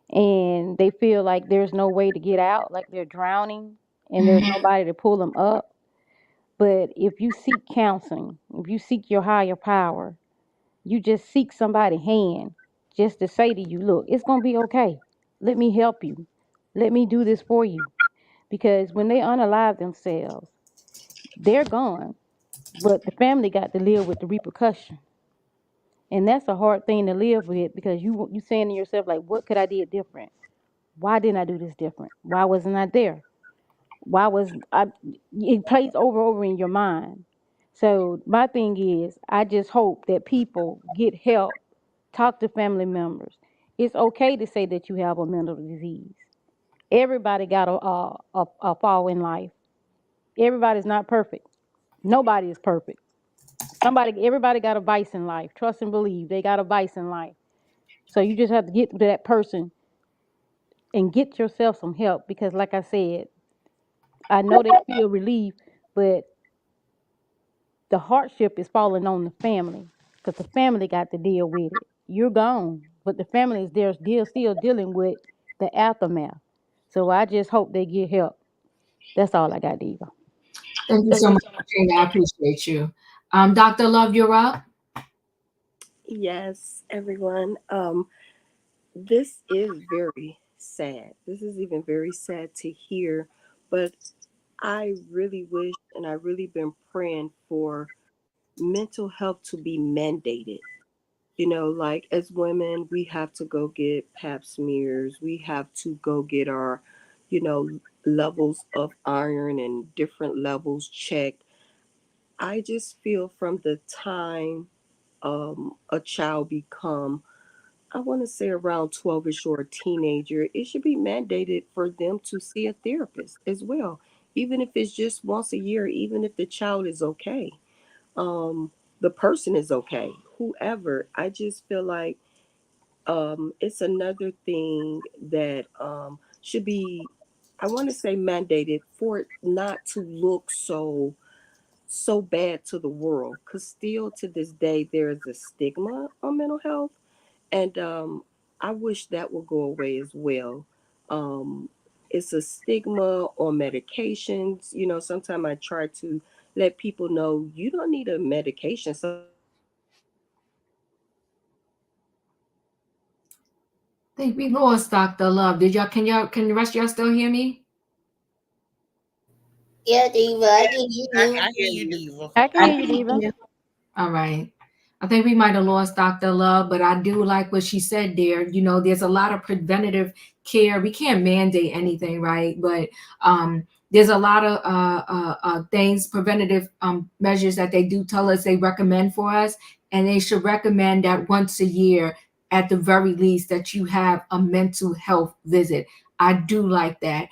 and they feel like there's no way to get out, like they're drowning and there's nobody to pull them up. But if you seek counseling, if you seek your higher power, you just seek somebody's hand just to say to you, look, it's going to be okay. Let me help you. Let me do this for you. Because when they unalive themselves, they're gone. But the family got to live with the repercussion. And that's a hard thing to live with, because you saying to yourself, like, what could I do different? Why didn't I do this different? Why wasn't I there? Why was I? It plays over in your mind. So my thing is, I just hope that people get help Talk to family members. It's okay to say that you have a mental disease. Everybody got a fall in life. Everybody's not perfect. Nobody is perfect. Everybody got a vice in life. Trust and believe they got a vice in life. So you just have to get to that person and get yourself some help because, like I said, I know they feel relief, but the hardship is falling on the family because the family got to deal with it. You're gone, but the family is there still dealing with the aftermath. So I just hope they get help. That's all I got, Diva. Thank you so much, Regina. I appreciate you. Dr. Love, you're up. Yes, everyone. This is very sad. This is even very sad to hear, but I really wish and I really been praying for mental health to be mandated. You know, like as women, we have to go get pap smears. We have to go get our, levels of iron and different levels checked. I just feel from the time a child become, I want to say around 12ish or a teenager, it should be mandated for them to see a therapist as well, even if it's just once a year, even if the child is okay, um, the person is okay, whoever. I just feel like it's another thing that should be, I want to say mandated for it not to look so bad to the world, because still to this day there is a stigma on mental health, and I wish that would go away as well. um, it's a stigma on medications. Sometimes I try to let people know you don't need a medication. I think we lost Dr. Love. Can the rest of y'all still hear me? Yeah, Diva, I can hear you. I hear you, Diva. I can hear you, Diva. All right. I think we might have lost Dr. Love, but I do like what she said there. There's a lot of preventative care. We can't mandate anything, right? But there's a lot of things, preventative measures that they do tell us they recommend for us. And they should recommend that once a year, at the very least, that you have a mental health visit. I do like that.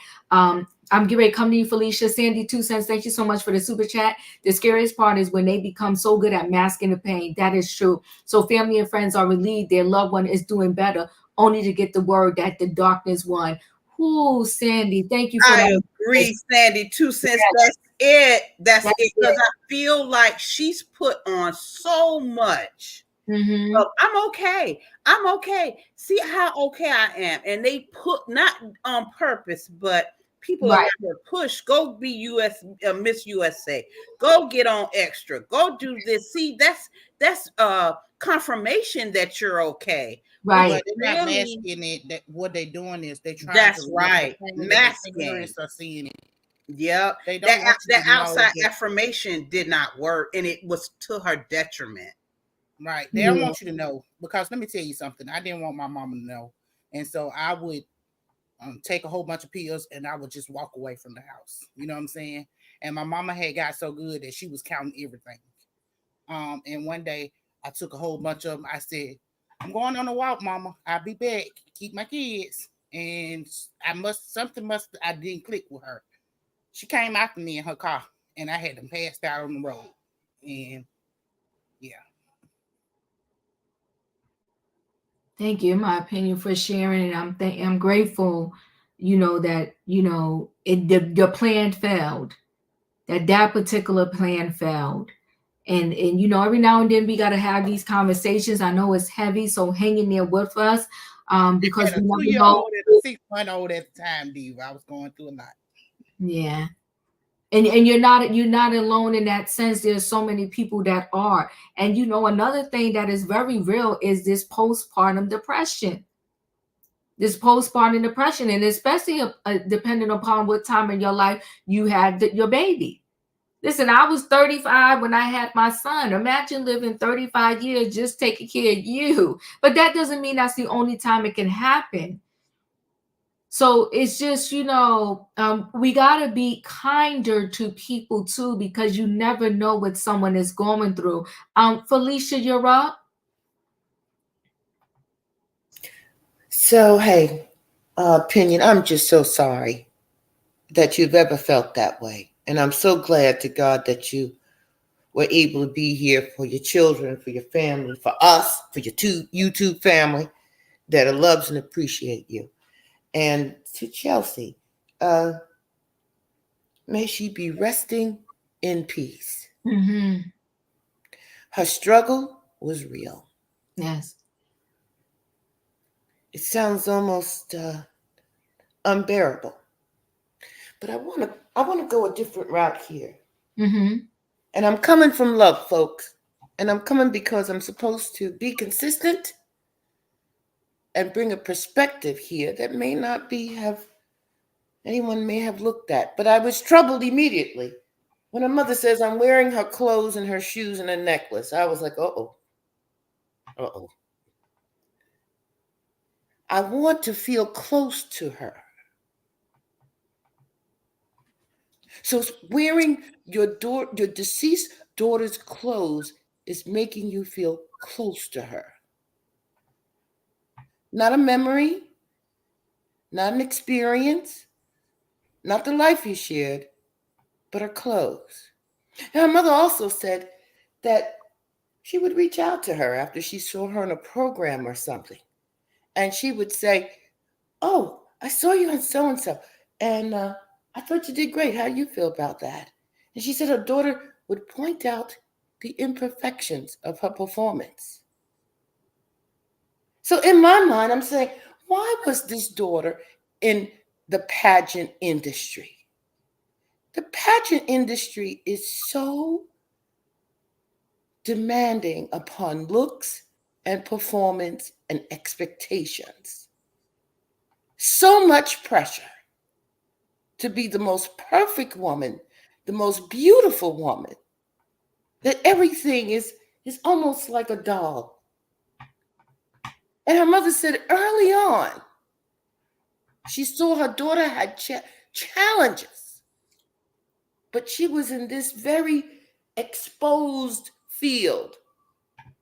I'm getting ready to come to you, Felicia. Sandy, 2 cents. Thank you so much for the super chat. The scariest part is when they become so good at masking the pain. That is true. So family and friends are relieved their loved one is doing better, only to get the word that the darkness won. Ooh, Sandy, thank you for I that. agree, Sandy. 2 cents. That's it. That's it. Because I feel like she's put on so much. Mm-hmm. I'm okay. I'm okay. See how okay I am. And they put, not on purpose, but people around her push. Go be Miss USA. Go get on extra. Go do this. See, that's confirmation that you're okay. Right. But they're not masking it. That what they're doing is they're trying That's to right. Masking. Are seeing it. Yep. They don't that outside affirmation did not work, and it was to her detriment. Right. They don't want you to know, because let me tell you something. I didn't want my mama to know. And so I would take a whole bunch of pills and I would just walk away from the house. You know what I'm saying? And my mama had got so good that she was counting everything. And one day I took a whole bunch of them. I said, I'm going on a walk, mama. I'll be back. Keep my kids. And I didn't click with her. She came after me in her car and I had them passed out on the road. And yeah. Thank you, in my opinion, for sharing. And I'm grateful, that the plan failed. That particular plan failed. And every now and then we got to have these conversations. I know it's heavy, so hang in there with us, because we never know. 6-month-old at the time, Diva. I was going through a lot. Yeah. And you're not alone in that sense. There's so many people that are. And another thing that is very real is this postpartum depression. And especially depending upon what time in your life you had your baby. Listen, I was 35 when I had my son. Imagine living 35 years just taking care of you. But that doesn't mean that's the only time it can happen. So it's just, we got to be kinder to people too, because you never know what someone is going through. Felicia, you're up. So, hey, opinion, I'm just so sorry that you've ever felt that way. And I'm so glad to God that you were able to be here for your children, for your family, for us, for your YouTube family that loves and appreciate you. And to Chelsie, may she be resting in peace. Mm-hmm. Her struggle was real. Yes. It sounds almost unbearable. But I want to go a different route here. Mm-hmm. And I'm coming from love, folks. And I'm coming because I'm supposed to be consistent and bring a perspective here that may not be anyone may have looked at. But I was troubled immediately when her mother says I'm wearing her clothes and her shoes and a necklace. I was like, uh-oh. Uh-oh. I want to feel close to her. So wearing your deceased daughter's clothes is making you feel close to her. Not a memory, not an experience, not the life you shared, but her clothes. And her mother also said that she would reach out to her after she saw her in a program or something. And she would say, oh, I saw you on so-and-so. And I thought you did great. How do you feel about that? And she said her daughter would point out the imperfections of her performance. So in my mind, I'm saying, why was this daughter in the pageant industry? The pageant industry is so demanding upon looks and performance and expectations. So much pressure to be the most perfect woman, the most beautiful woman, that everything is almost like a doll. And her mother said early on, she saw her daughter had challenges, but she was in this very exposed field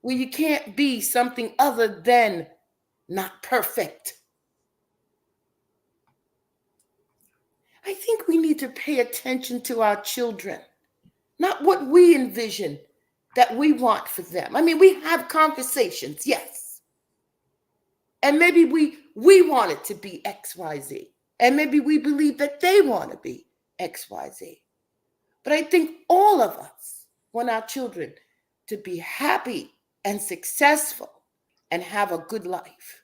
where you can't be something other than not perfect. I think we need to pay attention to our children, not what we envision that we want for them. I mean, we have conversations, yes. And maybe we want it to be XYZ. And maybe we believe that they want to be XYZ. But I think all of us want our children to be happy and successful and have a good life.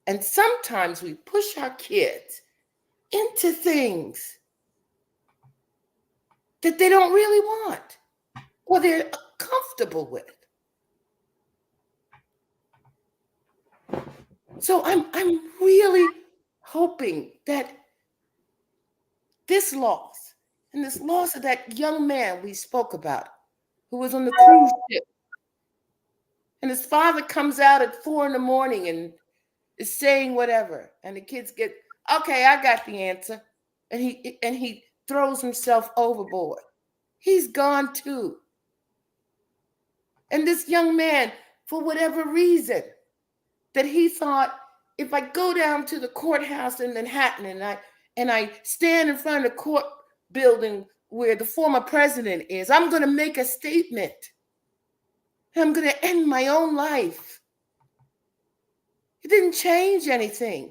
And sometimes we push our kids into things that they don't really want or they're comfortable with. So I'm really hoping that this loss and this loss of that young man we spoke about who was on the cruise ship and his father comes out at 4 a.m. and is saying whatever and the kids get, okay, I got the answer. And he throws himself overboard. He's gone too. And this young man, for whatever reason, that he thought, if I go down to the courthouse in Manhattan and I stand in front of the court building where the former president is, I'm going to make a statement. I'm going to end my own life. It didn't change anything.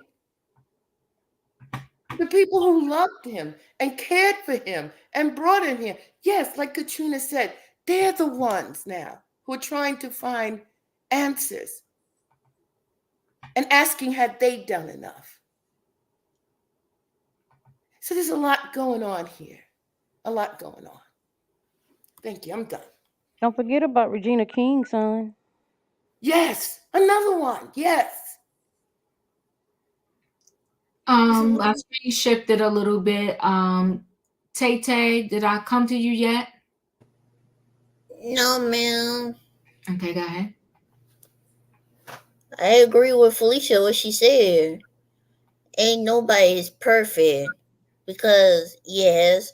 The people who loved him and cared for him and brought him here, yes, like Katrina said, they're the ones now who are trying to find answers and asking, had they done enough? So there's a lot going on here. A lot going on. Thank you. I'm done. Don't forget about Regina King, son. Yes. Another one. Yes. I screen shifted a little bit. Tay, did I come to you yet? No, ma'am. Okay, go ahead. I agree with Felicia what she said. Ain't nobody's perfect because yes,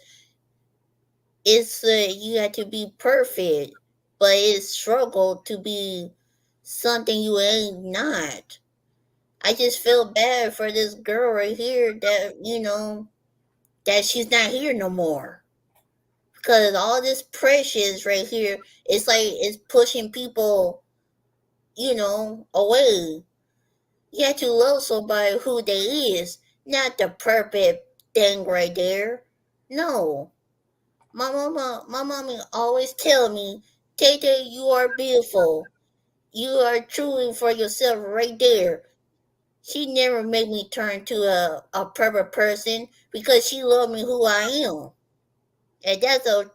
it's you have to be perfect, but it's struggle to be something you ain't not. I just feel bad for this girl right here that, that she's not here no more. Because all this precious right here, it's like it's pushing people, away. You have to love somebody who they is, not the perfect thing right there. No. My mama always tell me, Tata, you are beautiful. You are truly for yourself right there. She never made me turn to a perfect person because she loved me who I am. And that's a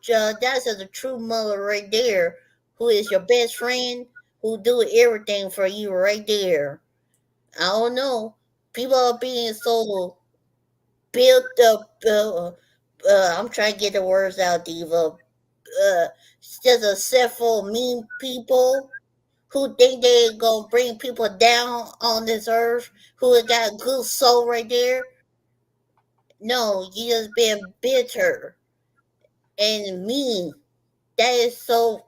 true mother right there, who is your best friend, who do everything for you right there. I don't know. People are being so built up. I'm trying to get the words out, Diva. Just a set full mean people who think they gonna bring people down on this earth, who got a good soul right there. No, you just being bitter and mean. That is so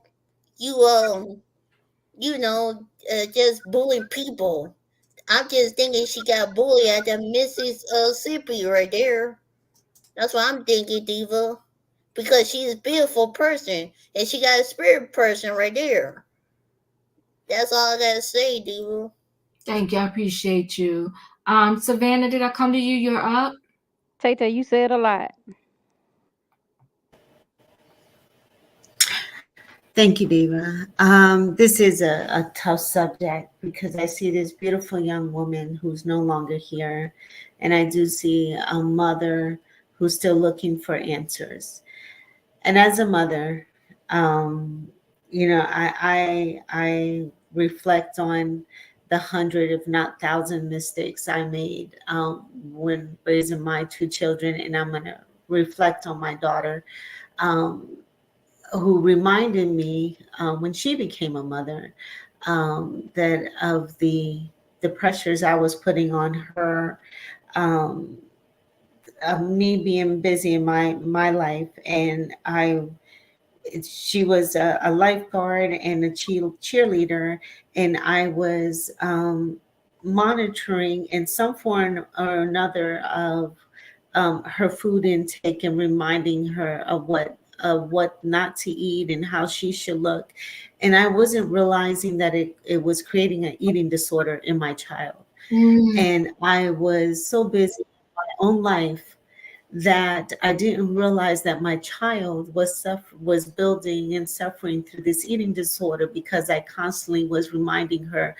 you just bullying people. I'm just thinking she got bullied at the Mississippi right there. That's what I'm thinking, Diva. Because she's a beautiful person and she got a spirit person right there. That's all I gotta say, Diva. Thank you. I appreciate you. Savannah, did I come to you? You're up. Tay, you said a lot. Thank you, Diva. This is a tough subject because I see this beautiful young woman who's no longer here, and I do see a mother who's still looking for answers. And as a mother, I reflect on the hundred, if not thousand, mistakes I made when raising my two children, and I'm gonna reflect on my daughter. Um, who reminded me when she became a mother that of the pressures I was putting on her, um, of me being busy in my life, and she was a lifeguard and a cheerleader, and I was monitoring in some form or another of her food intake and reminding her of what not to eat and how she should look. And I wasn't realizing that it was creating an eating disorder in my child. And I was so busy in my own life that I didn't realize that my child was building and suffering through this eating disorder because I constantly was reminding her,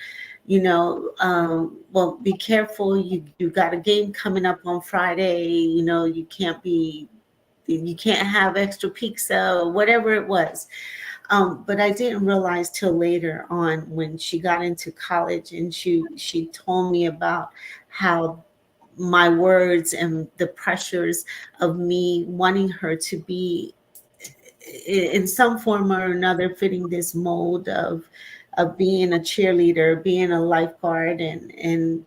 well, be careful. You got a game coming up on Friday. You can't have extra pizza or whatever it was. But I didn't realize till later on when she got into college and she told me about how my words and the pressures of me wanting her to be in some form or another fitting this mold of being a cheerleader, being a lifeguard, and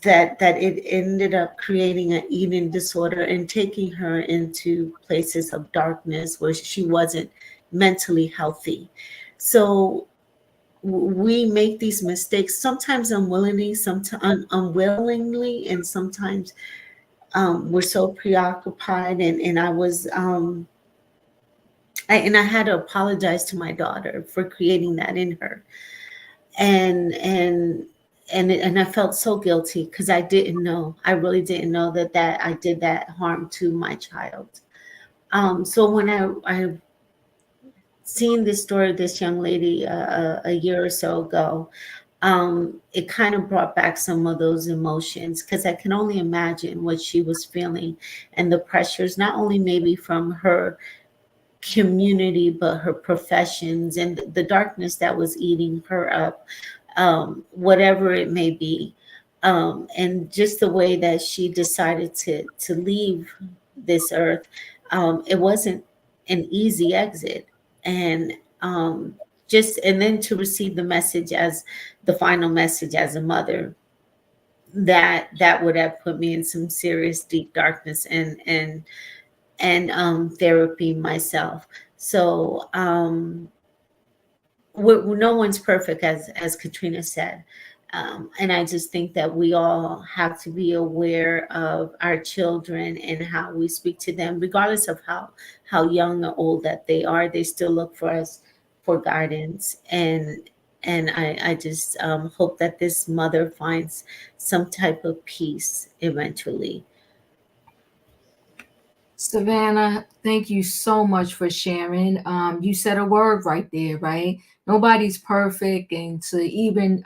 that it ended up creating an eating disorder and taking her into places of darkness where she wasn't mentally healthy. So we make these mistakes sometimes unwillingly, sometimes unwillingly, and sometimes we're so preoccupied. And I was I had to apologize to my daughter for creating that in her, and I felt so guilty because I didn't know. I really didn't know that I did that harm to my child. So when I seen this story of this young lady a year or so ago, it kind of brought back some of those emotions because I can only imagine what she was feeling and the pressures, not only maybe from her community, but her professions and the darkness that was eating her up, whatever it may be. And just the way that she decided to leave this earth, it wasn't an easy exit. And and then to receive the message as the final message as a mother, that would have put me in some serious deep darkness and therapy myself. So no one's perfect, as Katrina said. And I just think that we all have to be aware of our children and how we speak to them, regardless of how young or old that they are. They still look for us for guidance. And I just hope that this mother finds some type of peace eventually. Savannah, thank you so much for sharing. You said a word right there, right? Nobody's perfect, and to even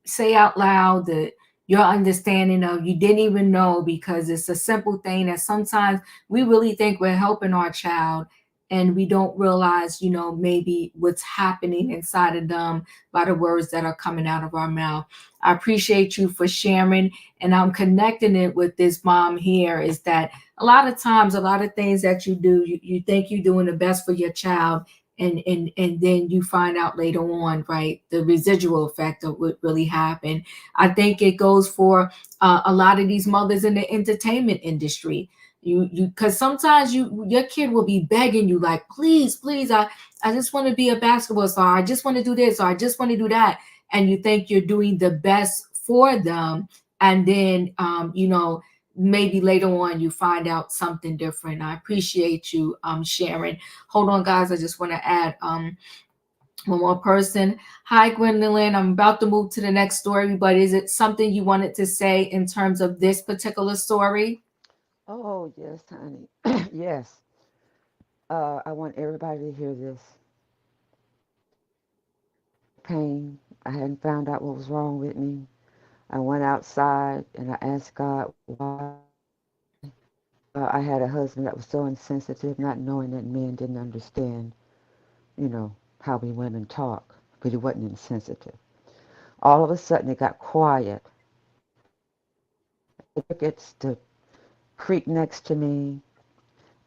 say out loud that your understanding of you didn't even know, because it's a simple thing that sometimes we really think we're helping our child, and we don't realize, maybe what's happening inside of them by the words that are coming out of our mouth. I appreciate you for sharing, and I'm connecting it with this mom here. Is that a lot of times, a lot of things that you do, you think you're doing the best for your child, and then you find out later on, right, the residual effect of what really happened. I think it goes for a lot of these mothers in the entertainment industry. You because sometimes your kid will be begging you, like, please, please, I just want to be a basketball star, I just want to do this, or I just want to do that, and you think you're doing the best for them, and then maybe later on you find out something different. I appreciate you sharing. Hold on, guys, I just want to add one more person. Hi, Gwendolyn. I'm about to move to the next story, but is it something you wanted to say in terms of this particular story? Oh, yes, honey. Yes. I want everybody to hear this. Pain. I hadn't found out what was wrong with me. I went outside and I asked God why. I had a husband that was so insensitive, not knowing that men didn't understand, how we women talk, but he wasn't insensitive. All of a sudden, it got quiet. It gets the creek next to me,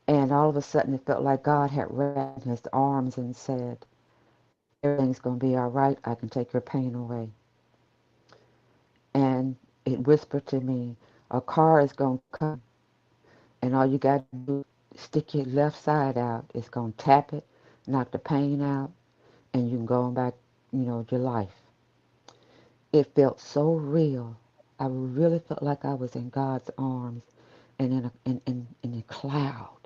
and all of a sudden, it felt like God had wrapped his arms and said, everything's going to be all right. I can take your pain away. And it whispered to me, a car is going to come, and all you got to do is stick your left side out. It's going to tap it, knock the pain out, and you can go on back, your life. It felt so real. I really felt like I was in God's arms and in a cloud.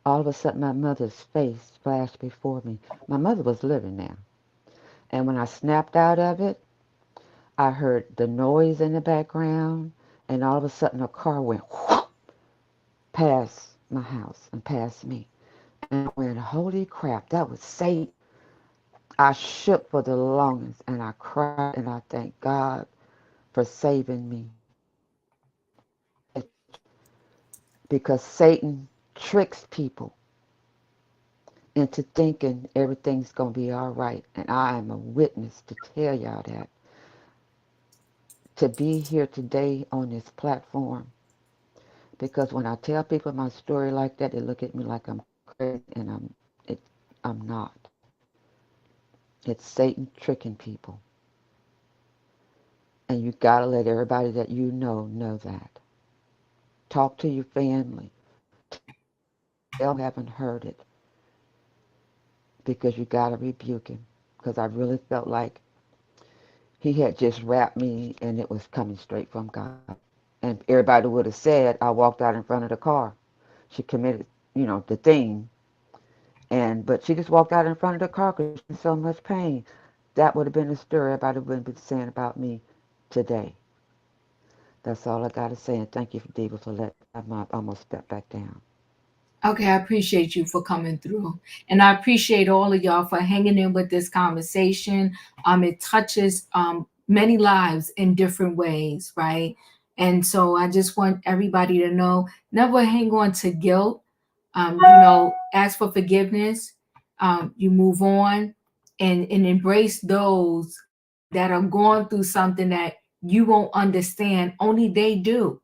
All of a sudden, my mother's face flashed before me. My mother was living now. And when I snapped out of it, I heard the noise in the background, and all of a sudden, a car went whoop, past my house and past me. And I went, holy crap, that was Satan. I shook for the longest, and I cried, and I thanked God for saving me. Because Satan tricks people into thinking everything's going to be all right. And I am a witness to tell y'all that. To be here today on this platform, because when I tell people my story like that, they look at me like I'm crazy, and I'm not. It's Satan tricking people. And you got to let everybody that you know that. Talk to your family. Tell them you haven't heard it. Because you got to rebuke him. Because I really felt like he had just wrapped me and it was coming straight from God. And everybody would have said, I walked out in front of the car. She committed, the thing. But she just walked out in front of the car because she was in so much pain. That would have been the story everybody would have been saying about me today. That's all I got to say. And thank you, Diva, for letting me almost step back down. Okay, I appreciate you for coming through. And I appreciate all of y'all for hanging in with this conversation. It touches many lives in different ways, right? And so I just want everybody to know, never hang on to guilt. Ask for forgiveness. You move on and embrace those that are going through something that you won't understand. Only they do.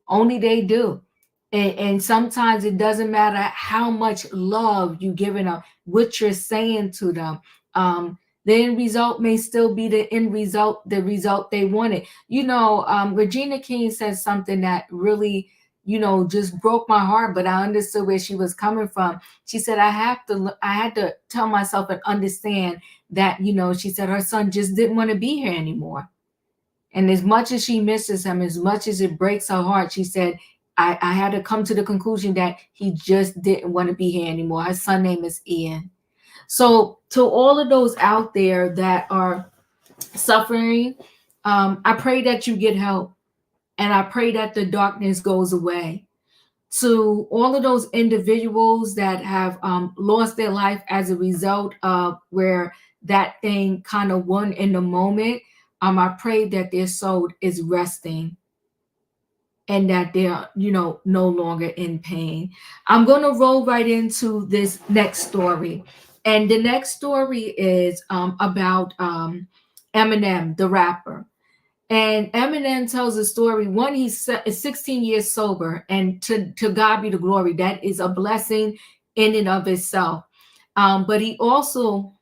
Only they do. And sometimes it doesn't matter how much love you're giving them, what you're saying to them. The end result may still be the end result, the result they wanted. Regina King said something that really, just broke my heart, but I understood where she was coming from. She said, I had to tell myself and understand that, she said her son just didn't want to be here anymore. And as much as she misses him, as much as it breaks her heart, she said, I had to come to the conclusion that he just didn't want to be here anymore. Her son name is Ian. So to all of those out there that are suffering, I pray that you get help. And I pray that the darkness goes away. To all of those individuals that have lost their life as a result of where that thing kind of won in the moment, I pray that their soul is resting and that they're, no longer in pain. I'm going to roll right into this next story. And the next story is about Eminem, the rapper. And Eminem tells a story. One, he's 16 years sober, and to God be the glory. That is a blessing in and of itself. But he also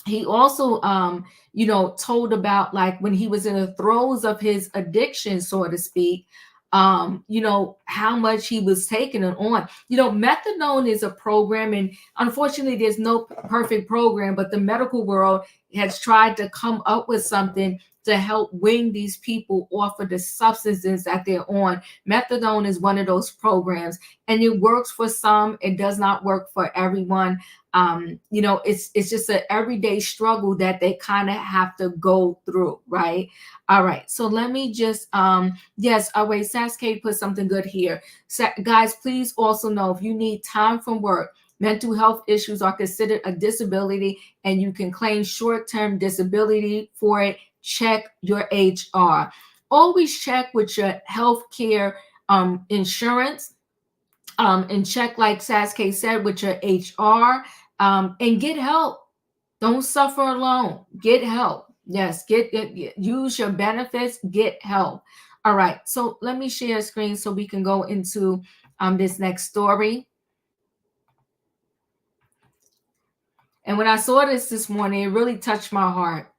told about, like, when he was in the throes of his addiction, so to speak, how much he was taking it on. Methadone is a program, and unfortunately there's no perfect program, but the medical world has tried to come up with something to help wean these people off of the substances that they're on. Methadone is one of those programs, and it works for some. It does not work for everyone. It's just an everyday struggle that they kind of have to go through, right? All right, so let me just yes, all right, Sasuke put something good here. Guys, please also know, if you need time from work, mental health issues are considered a disability, and you can claim short-term disability for it. Check your HR. Always check with your healthcare insurance, and check, like Sasuke said, with your HR, and get help. Don't suffer alone. Get help. Yes, use your benefits, get help. All right, so let me share a screen so we can go into this next story. And when I saw this morning, it really touched my heart.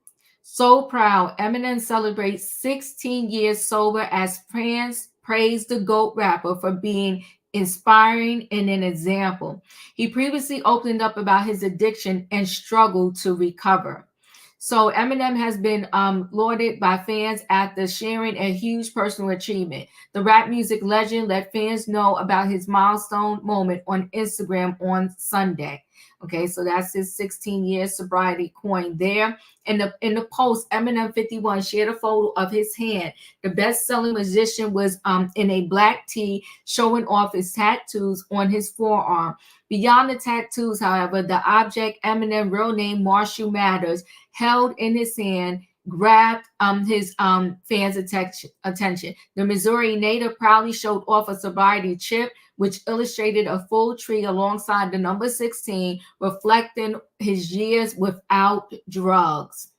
So proud. Eminem celebrates 16 years sober as fans praise the GOAT rapper for being inspiring and an example. He previously opened up about his addiction and struggled to recover. So Eminem has been lauded by fans after sharing a huge personal achievement. The rap music legend let fans know about his milestone moment on Instagram on Sunday. Okay, so that's his 16-year sobriety coin there. In the post, Eminem 51 shared a photo of his hand. The best-selling musician was in a black tee, showing off his tattoos on his forearm. Beyond the tattoos, however, the object, Eminem, real name Marshall Mathers, held in his hand, grabbed his fans' attention. The Missouri native proudly showed off a sobriety chip, which illustrated a full tree alongside the number 16, reflecting his years without drugs.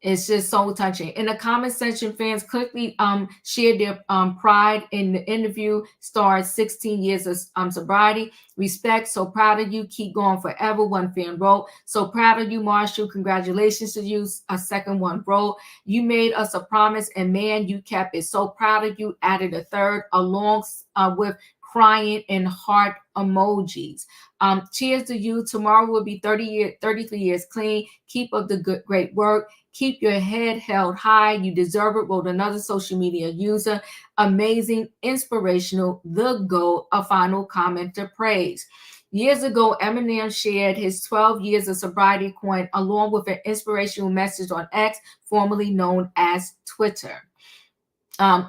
It's just so touching. In the comment section, fans quickly shared their pride in the interview. Starred 16 years of sobriety. Respect. So proud of you. Keep going forever. One fan wrote. So proud of you, Marshall. Congratulations to you. A second one wrote. You made us a promise, and man, you kept it. So proud of you. Added a third, along with crying and heart emojis. Cheers to you. Tomorrow will be 33 years clean. Keep up the great work. Keep your head held high. You deserve it, wrote another social media user. Amazing, inspirational, the GOAT, a final comment to praise. Years ago, Eminem shared his 12 years of sobriety coin along with an inspirational message on X, formerly known as Twitter.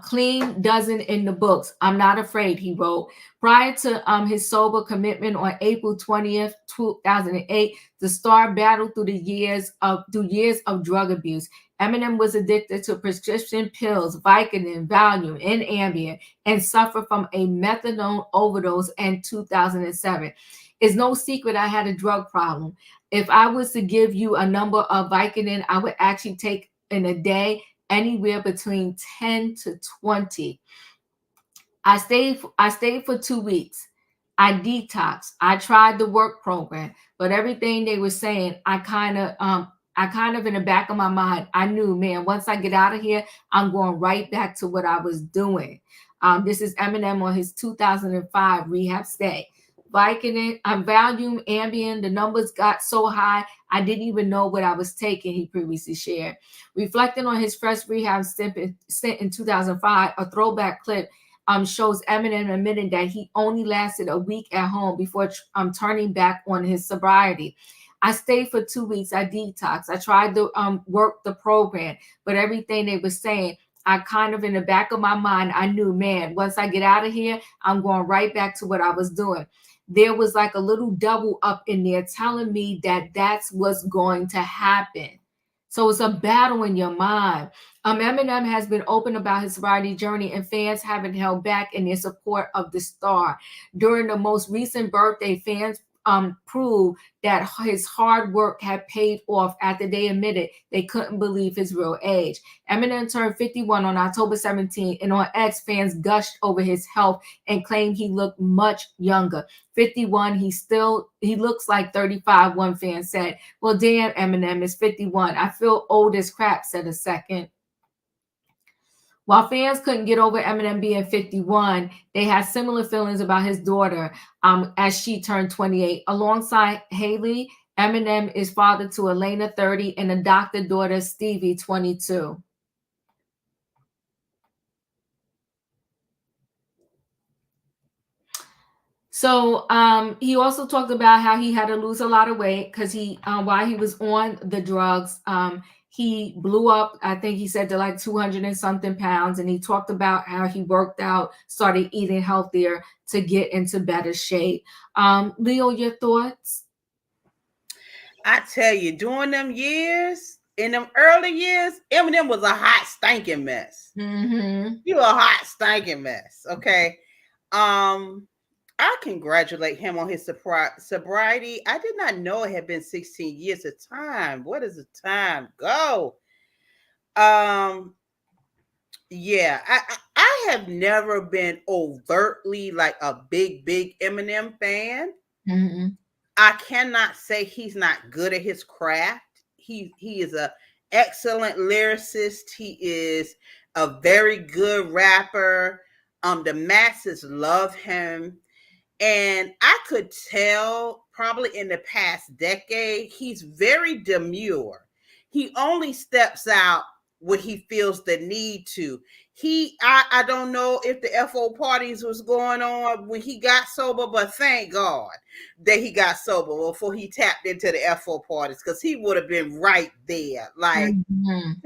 Clean dozen in the books. I'm not afraid, he wrote. Prior to his sober commitment on April 20th, 2008, the star battled through years of drug abuse. Eminem was addicted to prescription pills, Vicodin, Valium, and Ambien, and suffered from a methadone overdose in 2007. It's no secret I had a drug problem. If I was to give you a number of Vicodin, I would actually take in a day anywhere between 10 to 20. I stayed for 2 weeks. I detoxed. I tried the work program, but everything they were saying, I kind of in the back of my mind, I knew, man, once I get out of here, I'm going right back to what I was doing. This is Eminem on his 2005 rehab stay. Vicodin, Valium, Ambien. The numbers got so high, I didn't even know what I was taking, he previously shared. Reflecting on his first rehab stint in 2005, a throwback clip shows Eminem admitting that he only lasted a week at home before turning back on his sobriety. I stayed for 2 weeks. I detoxed. I tried to work the program, but everything they were saying, I kind of in the back of my mind, I knew, man, once I get out of here, I'm going right back to what I was doing. There was like a little double up in there telling me that that's what's going to happen. So it's a battle in your mind. Eminem has been open about his sobriety journey, and fans haven't held back in their support of the star. During the most recent birthday, fans proved that his hard work had paid off after they admitted they couldn't believe his real age. Eminem turned 51 on October 17, and on X, fans gushed over his health and claimed he looked much younger. 51, he looks like 35, one fan said. Well, damn, Eminem is 51. I feel old as crap, said a second. While fans couldn't get over Eminem being 51, they had similar feelings about his daughter as she turned 28. Alongside Haley, Eminem is father to Elena, 30, and adopted daughter Stevie, 22. So he also talked about how he had to lose a lot of weight because while he was on the drugs, he blew up, I think he said, to like 200 and something pounds. And he talked about how he worked out, started eating healthier to get into better shape. Leo, your thoughts? I tell you, during them years, in them early years, Eminem was a hot, stinking mess. Mm-hmm. You a hot, stinking mess, okay? I congratulate him on his sobriety. I did not know it had been 16 years of time. Where does the time go? Yeah, I have never been overtly like a big Eminem fan. Mm-hmm. I cannot say he's not good at his craft. He is a excellent lyricist. He is a very good rapper. The masses love him. And I could tell probably in the past decade, he's very demure. He only steps out when he feels the need to. I don't know if the FO parties was going on when he got sober, but thank God that he got sober before he tapped into the FO parties, because he would have been right there, like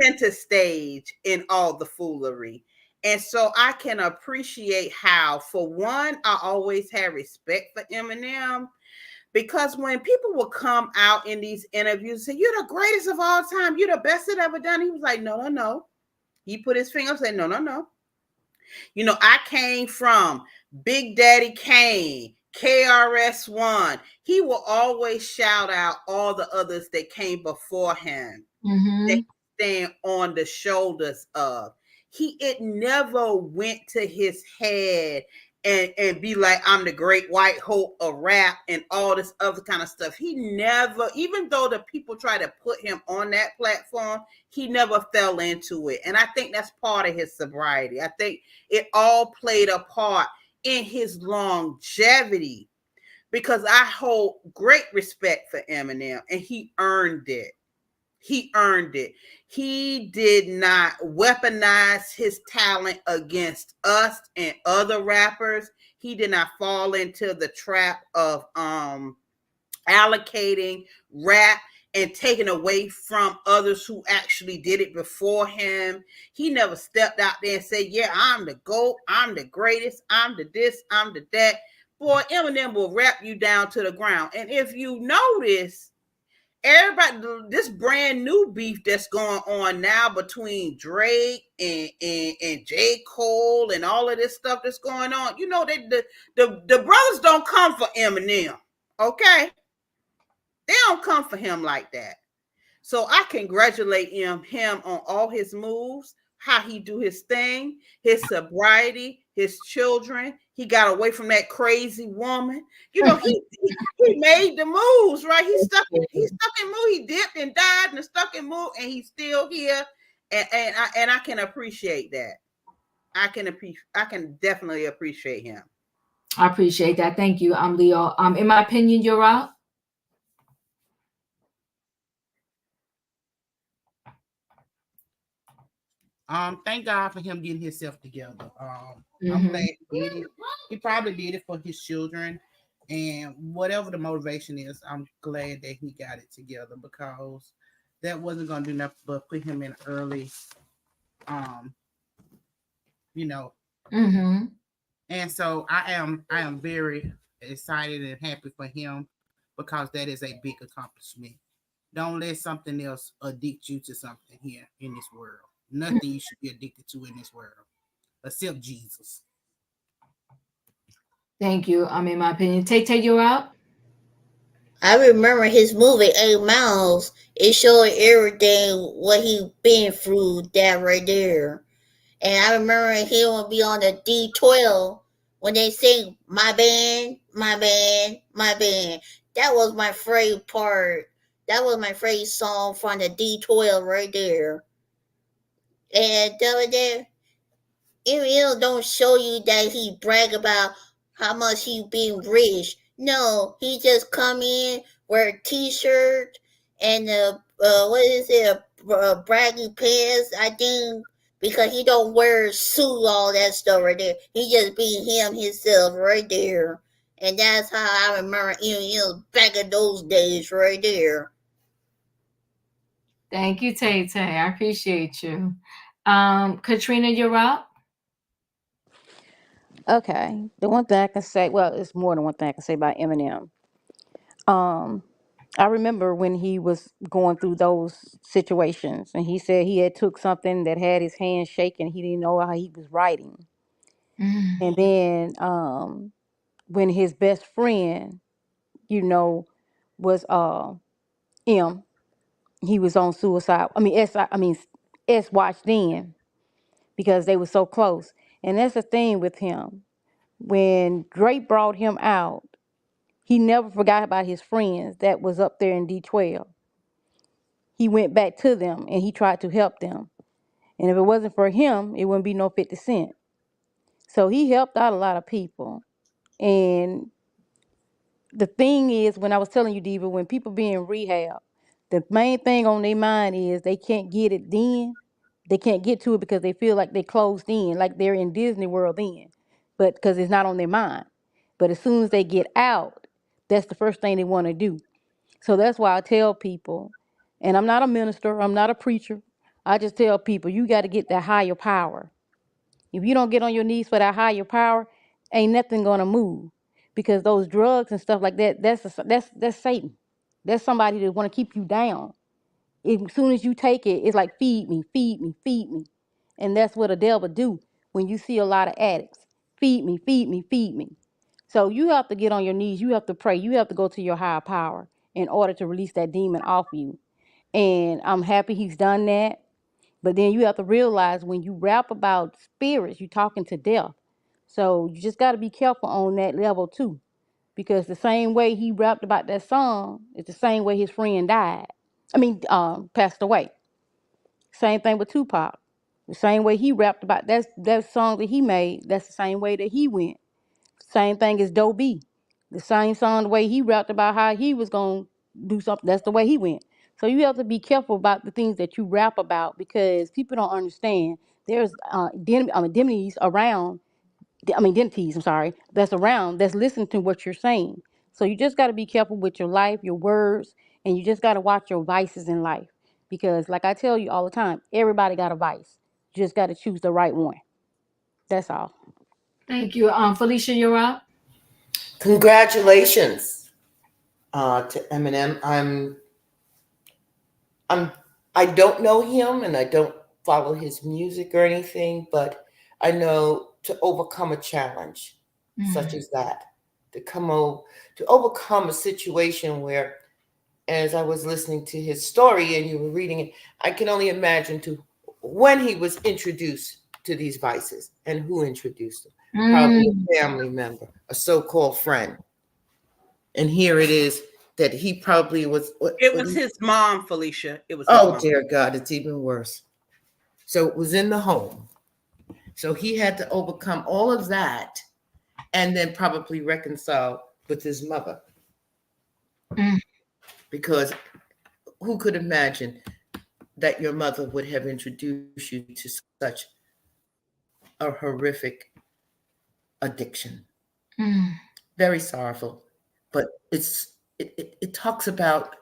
center stage in all the foolery. And so I can appreciate how, for one, I always had respect for Eminem, because when people would come out in these interviews and say, you're the greatest of all time, you're the best that ever done, he was like, no. He put his finger up and said, no. You know, I came from Big Daddy Kane, KRS-One. He will always shout out all the others that came before him. Mm-hmm. That stand on the shoulders of. It never went to his head and be like, I'm the great white hope of rap and all this other kind of stuff. He never, even though the people try to put him on that platform, he never fell into it. And I think that's part of his sobriety. I think it all played a part in his longevity, because I hold great respect for Eminem, and he earned it. He earned it. He did not weaponize his talent against us and other rappers. He did not fall into the trap of allocating rap and taking away from others who actually did it before him. He never stepped out there and said, yeah, I'm the GOAT, I'm the greatest, I'm the this, I'm the that. Boy, Eminem will rap you down to the ground. And if you notice, everybody, this brand new beef that's going on now between Drake and J. Cole and all of this stuff that's going on, you know, the brothers don't come for Eminem, okay? They don't come for him like that. So I congratulate him on all his moves, how he do his thing, his sobriety, his children. He got away from that crazy woman. You know, he made the moves, right? He stuck in move. He dipped and died and stuck in move, and he's still here. And I can appreciate that. I can definitely appreciate him. I appreciate that. Thank you. Leo. In my opinion, you're up. Thank God for him getting himself together. I'm Mhm. glad he did it. He probably did it for his children, and whatever the motivation is, I'm glad that he got it together, because that wasn't gonna do nothing but put him in early, you know. Mhm. And so I am very excited and happy for him, because that is a big accomplishment. Don't let something else addict you to something here in this world. Nothing you should be addicted to in this world, except Jesus. Thank you. In my opinion, Tay, you're up. I remember his movie 8 Miles. It showed everything what he been through, that right there. And I remember he would be on the D12 when they sing "My Band, My Band, My Band." That was my favorite part. That was my favorite song from the D12 right there. And the other day, Eminem don't show you that he brag about how much he been rich. No, he just come in, wear a t-shirt and what is it, braggy pants, I think, because he don't wear a suit, all that stuff right there. He just be him himself right there. And that's how I remember Eminem back in those days right there. Thank you, Tay. I appreciate you. Katrina, you're up. Okay. The one thing I can say, well, it's more than one thing I can say about Eminem. Um, I remember when he was going through those situations, and he said he had took something that had his hand shaking. He didn't know how he was writing. And then when his best friend, you know, was M, he was on suicide. S watched in because they were so close. And that's the thing with him. When Drake brought him out, he never forgot about his friends that was up there in D12. He went back to them and he tried to help them. And if it wasn't for him, it wouldn't be no 50 Cent. So he helped out a lot of people. And the thing is, when I was telling you, Diva, when people be in rehab, the main thing on their mind is they can't get it then. They can't get to it because they feel like they closed in, like they're in Disney World then. But because it's not on their mind. But as soon as they get out, that's the first thing they want to do. So that's why I tell people, and I'm not a minister, I'm not a preacher. I just tell people, you got to get that higher power. If you don't get on your knees for that higher power, ain't nothing gonna move. Because those drugs and stuff like that, that's Satan. That's somebody that want to keep you down. As soon as you take it, it's like feed me, feed me, feed me. And that's what a devil do when you see a lot of addicts. Feed me, feed me, feed me. So you have to get on your knees, you have to pray, you have to go to your higher power in order to release that demon off you. And I'm happy he's done that. But then you have to realize when you rap about spirits, you're talking to death. So you just got to be careful on that level too. Because the same way he rapped about that song is the same way his friend died. Passed away. Same thing with Tupac. The same way he rapped about that song that he made, that's the same way that he went. Same thing as Doe B. The same song, the way he rapped about how he was going to do something, that's the way he went. So you have to be careful about the things that you rap about because people don't understand. There's identities around, identities, I'm sorry, that's around, that's listening to what you're saying. So you just got to be careful with your life, your words, and you just got to watch your vices in life. Because like I tell you all the time, everybody got a vice. You just got to choose the right one. That's all. Thank you. Felicia, you're up. Congratulations to Eminem. I don't know him and I don't follow his music or anything, but I know to overcome a challenge such as that, to overcome a situation where, as I was listening to his story and you were reading it, I can only imagine to when he was introduced to these vices and who introduced him. Probably a family member, a so-called friend. And here it is that he probably was. It was his mom, Felicia. It was. Oh, dear God, it's even worse. So it was in the home. So he had to overcome all of that and then probably reconcile with his mother. Mm. Because who could imagine that your mother would have introduced you to such a horrific addiction? Mm. Very sorrowful, but it talks about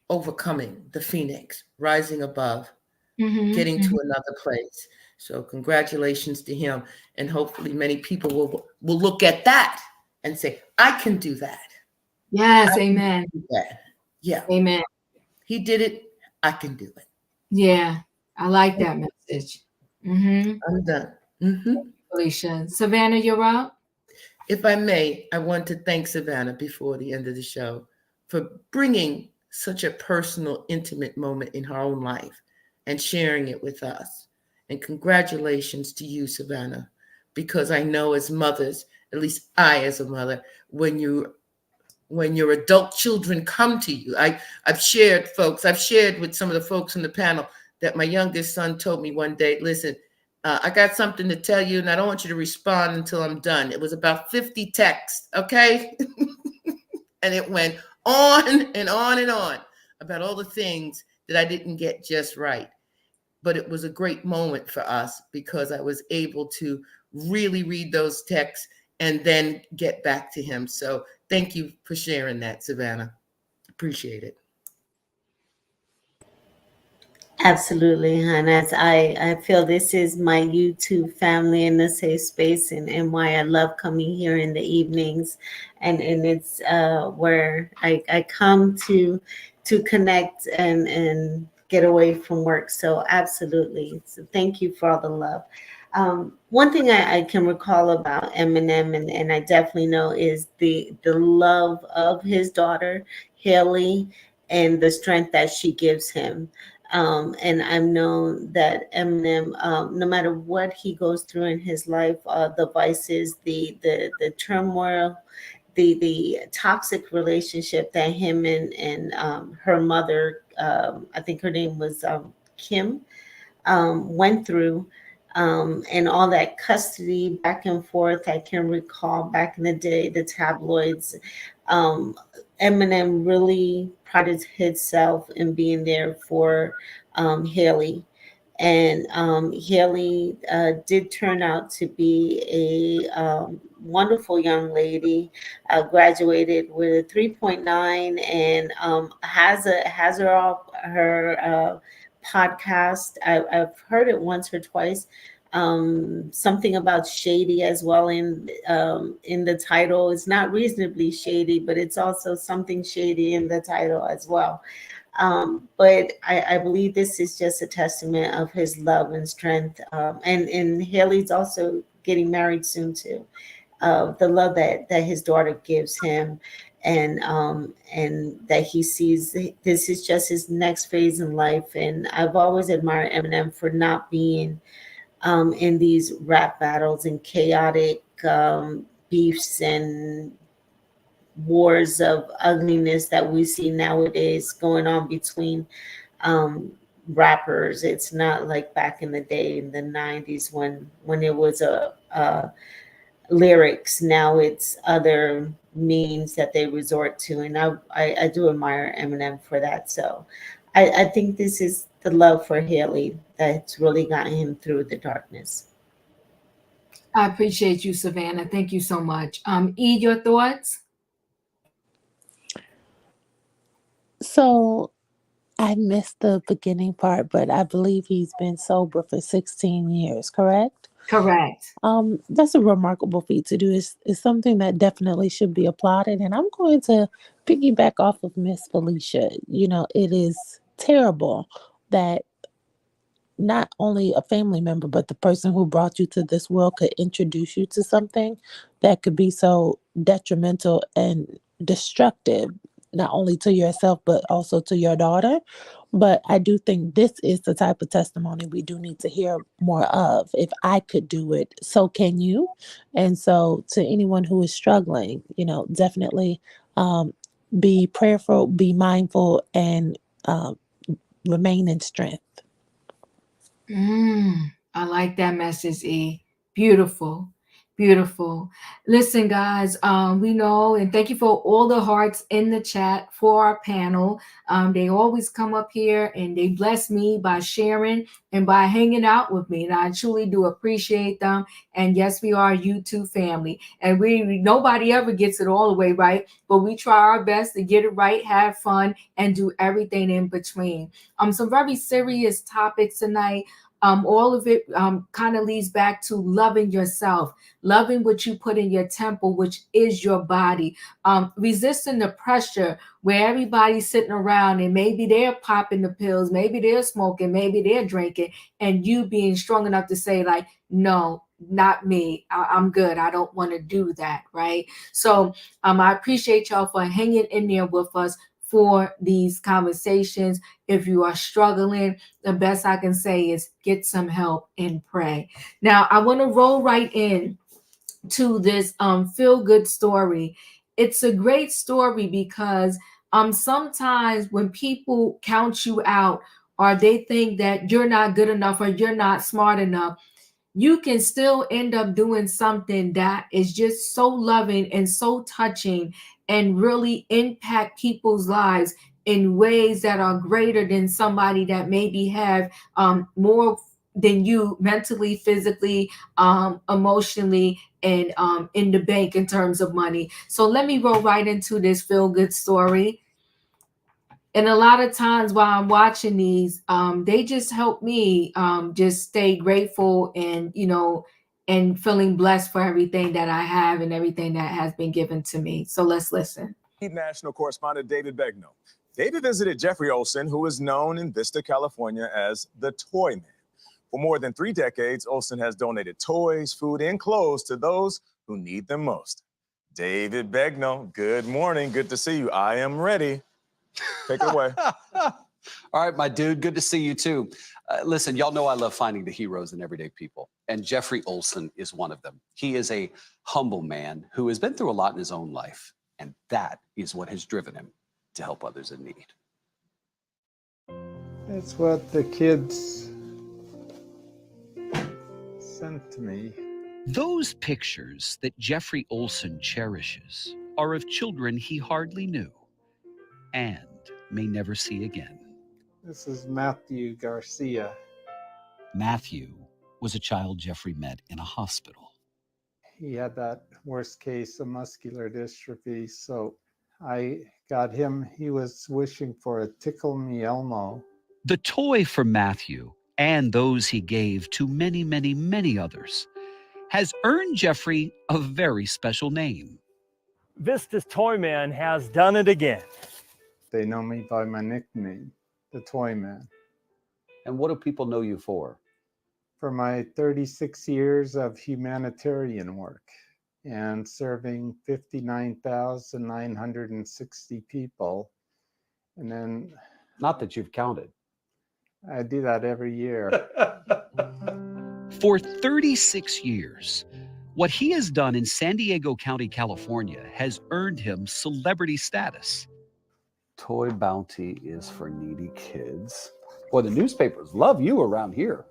overcoming the phoenix, rising above, getting to another place. So congratulations to him, and hopefully many people will look at that and say, I can do that. Yes, I can amen. do that. Yeah, Amen. he did it. I can do it. Yeah, I like that message. I'm done. Felicia. Savannah, you're up. If I may, I want to thank Savannah before the end of the show for bringing such a personal, intimate moment in her own life and sharing it with us. And congratulations to you, Savannah, because I know as mothers, at least I as a mother, when your adult children come to you, I've shared with some of the folks in the panel that my youngest son told me one day, listen, I got something to tell you, and I don't want you to respond until I'm done. It was about 50 texts, okay? And it went on and on and on about all the things that I didn't get just right. But it was a great moment for us because I was able to really read those texts and then get back to him. So thank you for sharing that, Savannah. Appreciate it. Absolutely, hon. As I feel this is my YouTube family in the safe space, and why I love coming here in the evenings, and it's where I come to connect and get away from work. So absolutely. So thank you for all the love. One thing I can recall about Eminem, and I definitely know, is the love of his daughter Haley and the strength that she gives him. And I've known that Eminem, no matter what he goes through in his life, the vices, the turmoil, the toxic relationship that him and her mother, I think her name was Kim, went through, and all that custody back and forth. I can recall back in the day, the tabloids. Um, Eminem really prided himself in being there for Haley. And Haley did turn out to be a wonderful young lady. Graduated with a 3.9, and has her podcast. I've heard it once or twice. Something about shady as well in the title. It's not reasonably shady, but it's also something shady in the title as well. But I believe this is just a testament of his love and strength. And Haley's also getting married soon too. The love that his daughter gives him, and that he sees this is just his next phase in life. And I've always admired Eminem for not being in these rap battles and chaotic beefs and wars of ugliness that we see nowadays going on between rappers. It's not like back in the day in the 90s when it was a lyrics. Now it's other means that they resort to, and I do admire Eminem for that. So I think this is the love for Haley that's really gotten him through the darkness. I appreciate you, Savannah. Thank you so much. E, your thoughts? So I missed the beginning part, but I believe he's been sober for 16 years, correct? Correct. That's a remarkable feat to do. It's something that definitely should be applauded. And I'm going to piggyback off of Miss Felicia. It is terrible that not only a family member, but the person who brought you to this world could introduce you to something that could be so detrimental and destructive, not only to yourself, but also to your daughter. But I do think this is the type of testimony we do need to hear more of. If I could do it, so can you. And so to anyone who is struggling, definitely be prayerful, be mindful, and remain in strength. I like that message, E. Beautiful. Beautiful. Listen, guys, we know, and thank you for all the hearts in the chat for our panel. They always come up here and they bless me by sharing and by hanging out with me. And I truly do appreciate them. And yes, we are a YouTube family. And nobody ever gets it all the way right, but we try our best to get it right, have fun, and do everything in between. Some very serious topics tonight. All of it kind of leads back to loving yourself, loving what you put in your temple, which is your body, resisting the pressure where everybody's sitting around and maybe they're popping the pills, maybe they're smoking, maybe they're drinking, and you being strong enough to say like, no, not me. I'm good. I don't want to do that. Right. So I appreciate y'all for hanging in there with us for these conversations. If you are struggling, the best I can say is get some help and pray. Now, I want to roll right in to this feel good story. It's a great story because sometimes when people count you out or they think that you're not good enough or you're not smart enough, you can still end up doing something that is just so loving and so touching and really impact people's lives in ways that are greater than somebody that maybe have more than you mentally, physically, emotionally, and in the bank in terms of money. So let me roll right into this feel good story. And a lot of times while I'm watching these, they just help me just stay grateful and, and feeling blessed for everything that I have and everything that has been given to me. So let's listen. National correspondent David Begnaud. David visited Jeffrey Olsen, who is known in Vista, California as the Toy Man. For more than 3 decades, Olsen has donated toys, food, and clothes to those who need them most. David Begnaud, good morning. Good to see you. I am ready. Take it away. All right, my dude. Good to see you, too. Listen, y'all know I love finding the heroes in everyday people, and Jeffrey Olsen is one of them. He is a humble man who has been through a lot in his own life, and that is what has driven him to help others in need. It's what the kids sent to me. Those pictures that Jeffrey Olsen cherishes are of children he hardly knew and may never see again. This is Matthew Garcia. Matthew was a child Jeffrey met in a hospital. He had that worst case of muscular dystrophy, so I got him. He was wishing for a Tickle Me Elmo. The toy for Matthew and those he gave to many, many, many others has earned Jeffrey a very special name. Vista's Toy Man has done it again. They know me by my nickname, the Toy Man. And what do people know you for? For my 36 years of humanitarian work and serving 59,960 people. And then... Not that you've counted. I do that every year. For 36 years, what he has done in San Diego County, California, has earned him celebrity status. Toy Bounty is for needy kids. Boy, the newspapers love you around here.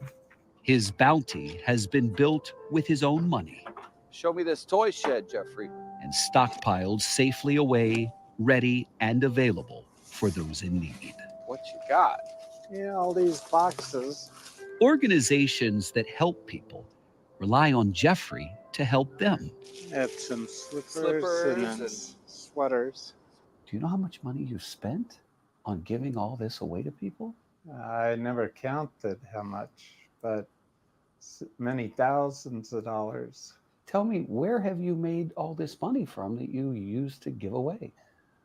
His bounty has been built with his own money. Show me this toy shed, Jeffrey. And stockpiled safely away, ready and available for those in need. What you got? Yeah, all these boxes. Organizations that help people rely on Jeffrey to help them. It's some slippers and sweaters. Do you know how much money you've spent on giving all this away to people? I never counted how much, but many thousands of dollars. Tell me, where have you made all this money from that you used to give away?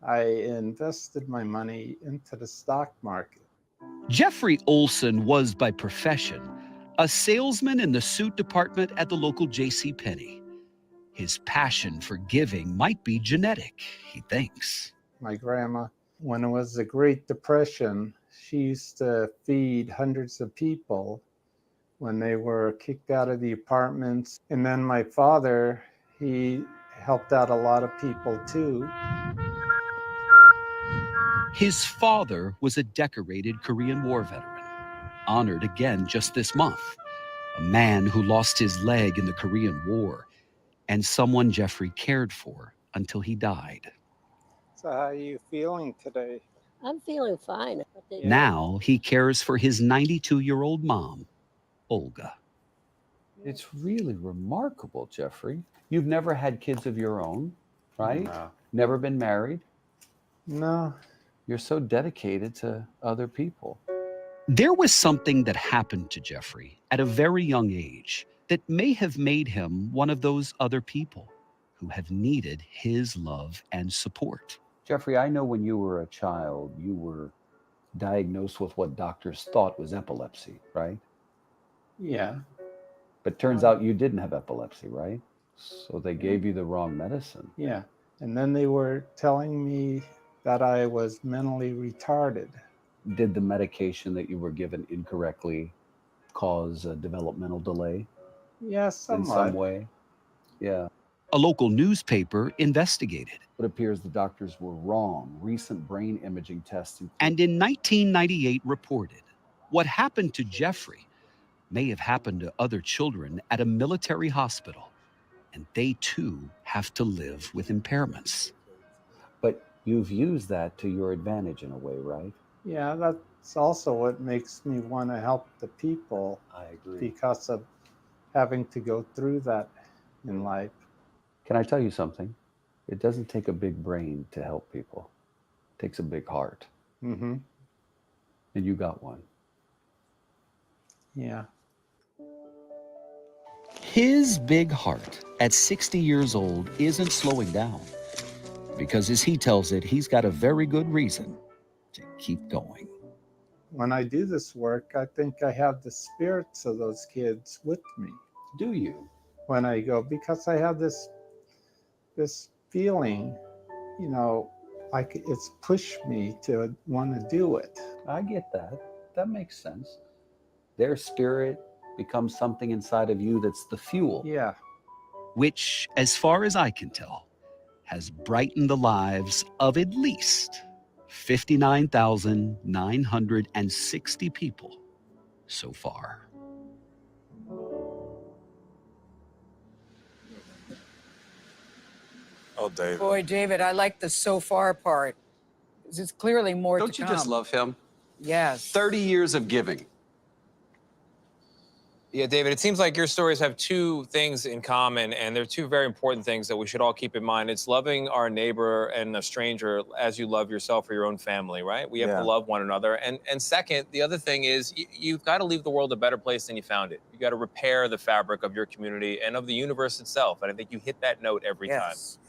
I invested my money into the stock market. Jeffrey Olsen was by profession a salesman in the suit department at the local JCPenney. His passion for giving might be genetic, he thinks. My grandma, when it was the Great Depression, she used to feed hundreds of people when they were kicked out of the apartments. And then my father, he helped out a lot of people too. His father was a decorated Korean War veteran, honored again just this month. A man who lost his leg in the Korean War and someone Jeffrey cared for until he died. So how are you feeling today? I'm feeling fine. Now he cares for his 92-year-old mom, Olga. It's really remarkable, Jeffrey. You've never had kids of your own, right? No. Never been married. No. You're so dedicated to other people. There was something that happened to Jeffrey at a very young age that may have made him one of those other people who have needed his love and support. Jeffrey, I know when you were a child, you were diagnosed with what doctors thought was epilepsy, right? Yeah. But turns out you didn't have epilepsy, right? So they gave you the wrong medicine. Yeah. And then they were telling me that I was mentally retarded. Did the medication that you were given incorrectly cause a developmental delay? Yes, somewhat. In some way? Yeah. A local newspaper investigated. It appears the doctors were wrong. Recent brain imaging tests. And in 1998 reported what happened to Jeffrey may have happened to other children at a military hospital, and they too have to live with impairments. But you've used that to your advantage in a way, right? Yeah, that's also what makes me want to help the people. I agree. Because of having to go through that in life. Can I tell you something? It doesn't take a big brain to help people. It takes a big heart. Mm-hmm. And you got one. Yeah. His big heart at 60 years old isn't slowing down because, as he tells it, he's got a very good reason to keep going. When I do this work, I think I have the spirits of those kids with me. Do you? When I go, because I have this feeling, you know, like it's pushed me to want to do it. I get that. That makes sense. Their spirit becomes something inside of you that's the fuel. Yeah. Which, as far as I can tell, has brightened the lives of at least 59,960 people so far. Oh, David. Boy, David, I like the so far part. 'Cause it's clearly more Don't to you come. just love him? Yes. 30 years of giving. Yeah, David, it seems like your stories have two things in common, and they're two very important things that we should all keep in mind. It's loving our neighbor and a stranger as you love yourself or your own family, right? We have to love one another. And second, the other thing is you've got to leave the world a better place than you found it. You got to repair the fabric of your community and of the universe itself. And I think you hit that note every time. Yes.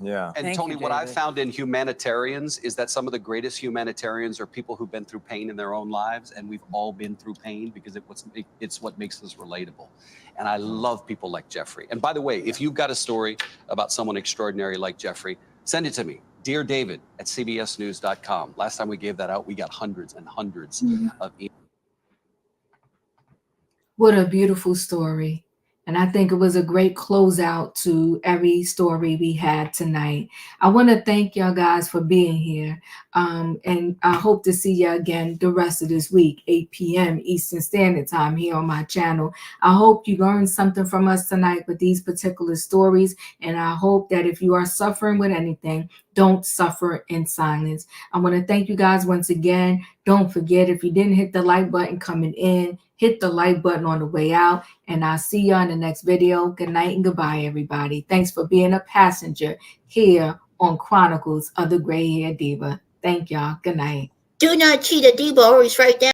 Yeah. And Thank Tony, you, what I've David. found in humanitarians is that some of the greatest humanitarians are people who've been through pain in their own lives, and we've all been through pain because it's what makes us relatable. And I love people like Jeffrey. And by the way, if you've got a story about someone extraordinary like Jeffrey, send it to me. Dear David at cbsnews.com. Last time we gave that out, we got hundreds and hundreds of emails. What a beautiful story. And I think it was a great closeout to every story we had tonight. I want to thank y'all guys for being here. And I hope to see you again the rest of this week, 8 p.m. Eastern Standard Time here on my channel. I hope you learned something from us tonight with these particular stories. And I hope that if you are suffering with anything, don't suffer in silence. I want to thank you guys once again. Don't forget, if you didn't hit the like button coming in, hit the like button on the way out. And I'll see you on the next video. Good night and goodbye, everybody. Thanks for being a passenger here on Chronicles of the Gray Hair Diva. Thank y'all. Good night. Do not cheat a diva, always write down.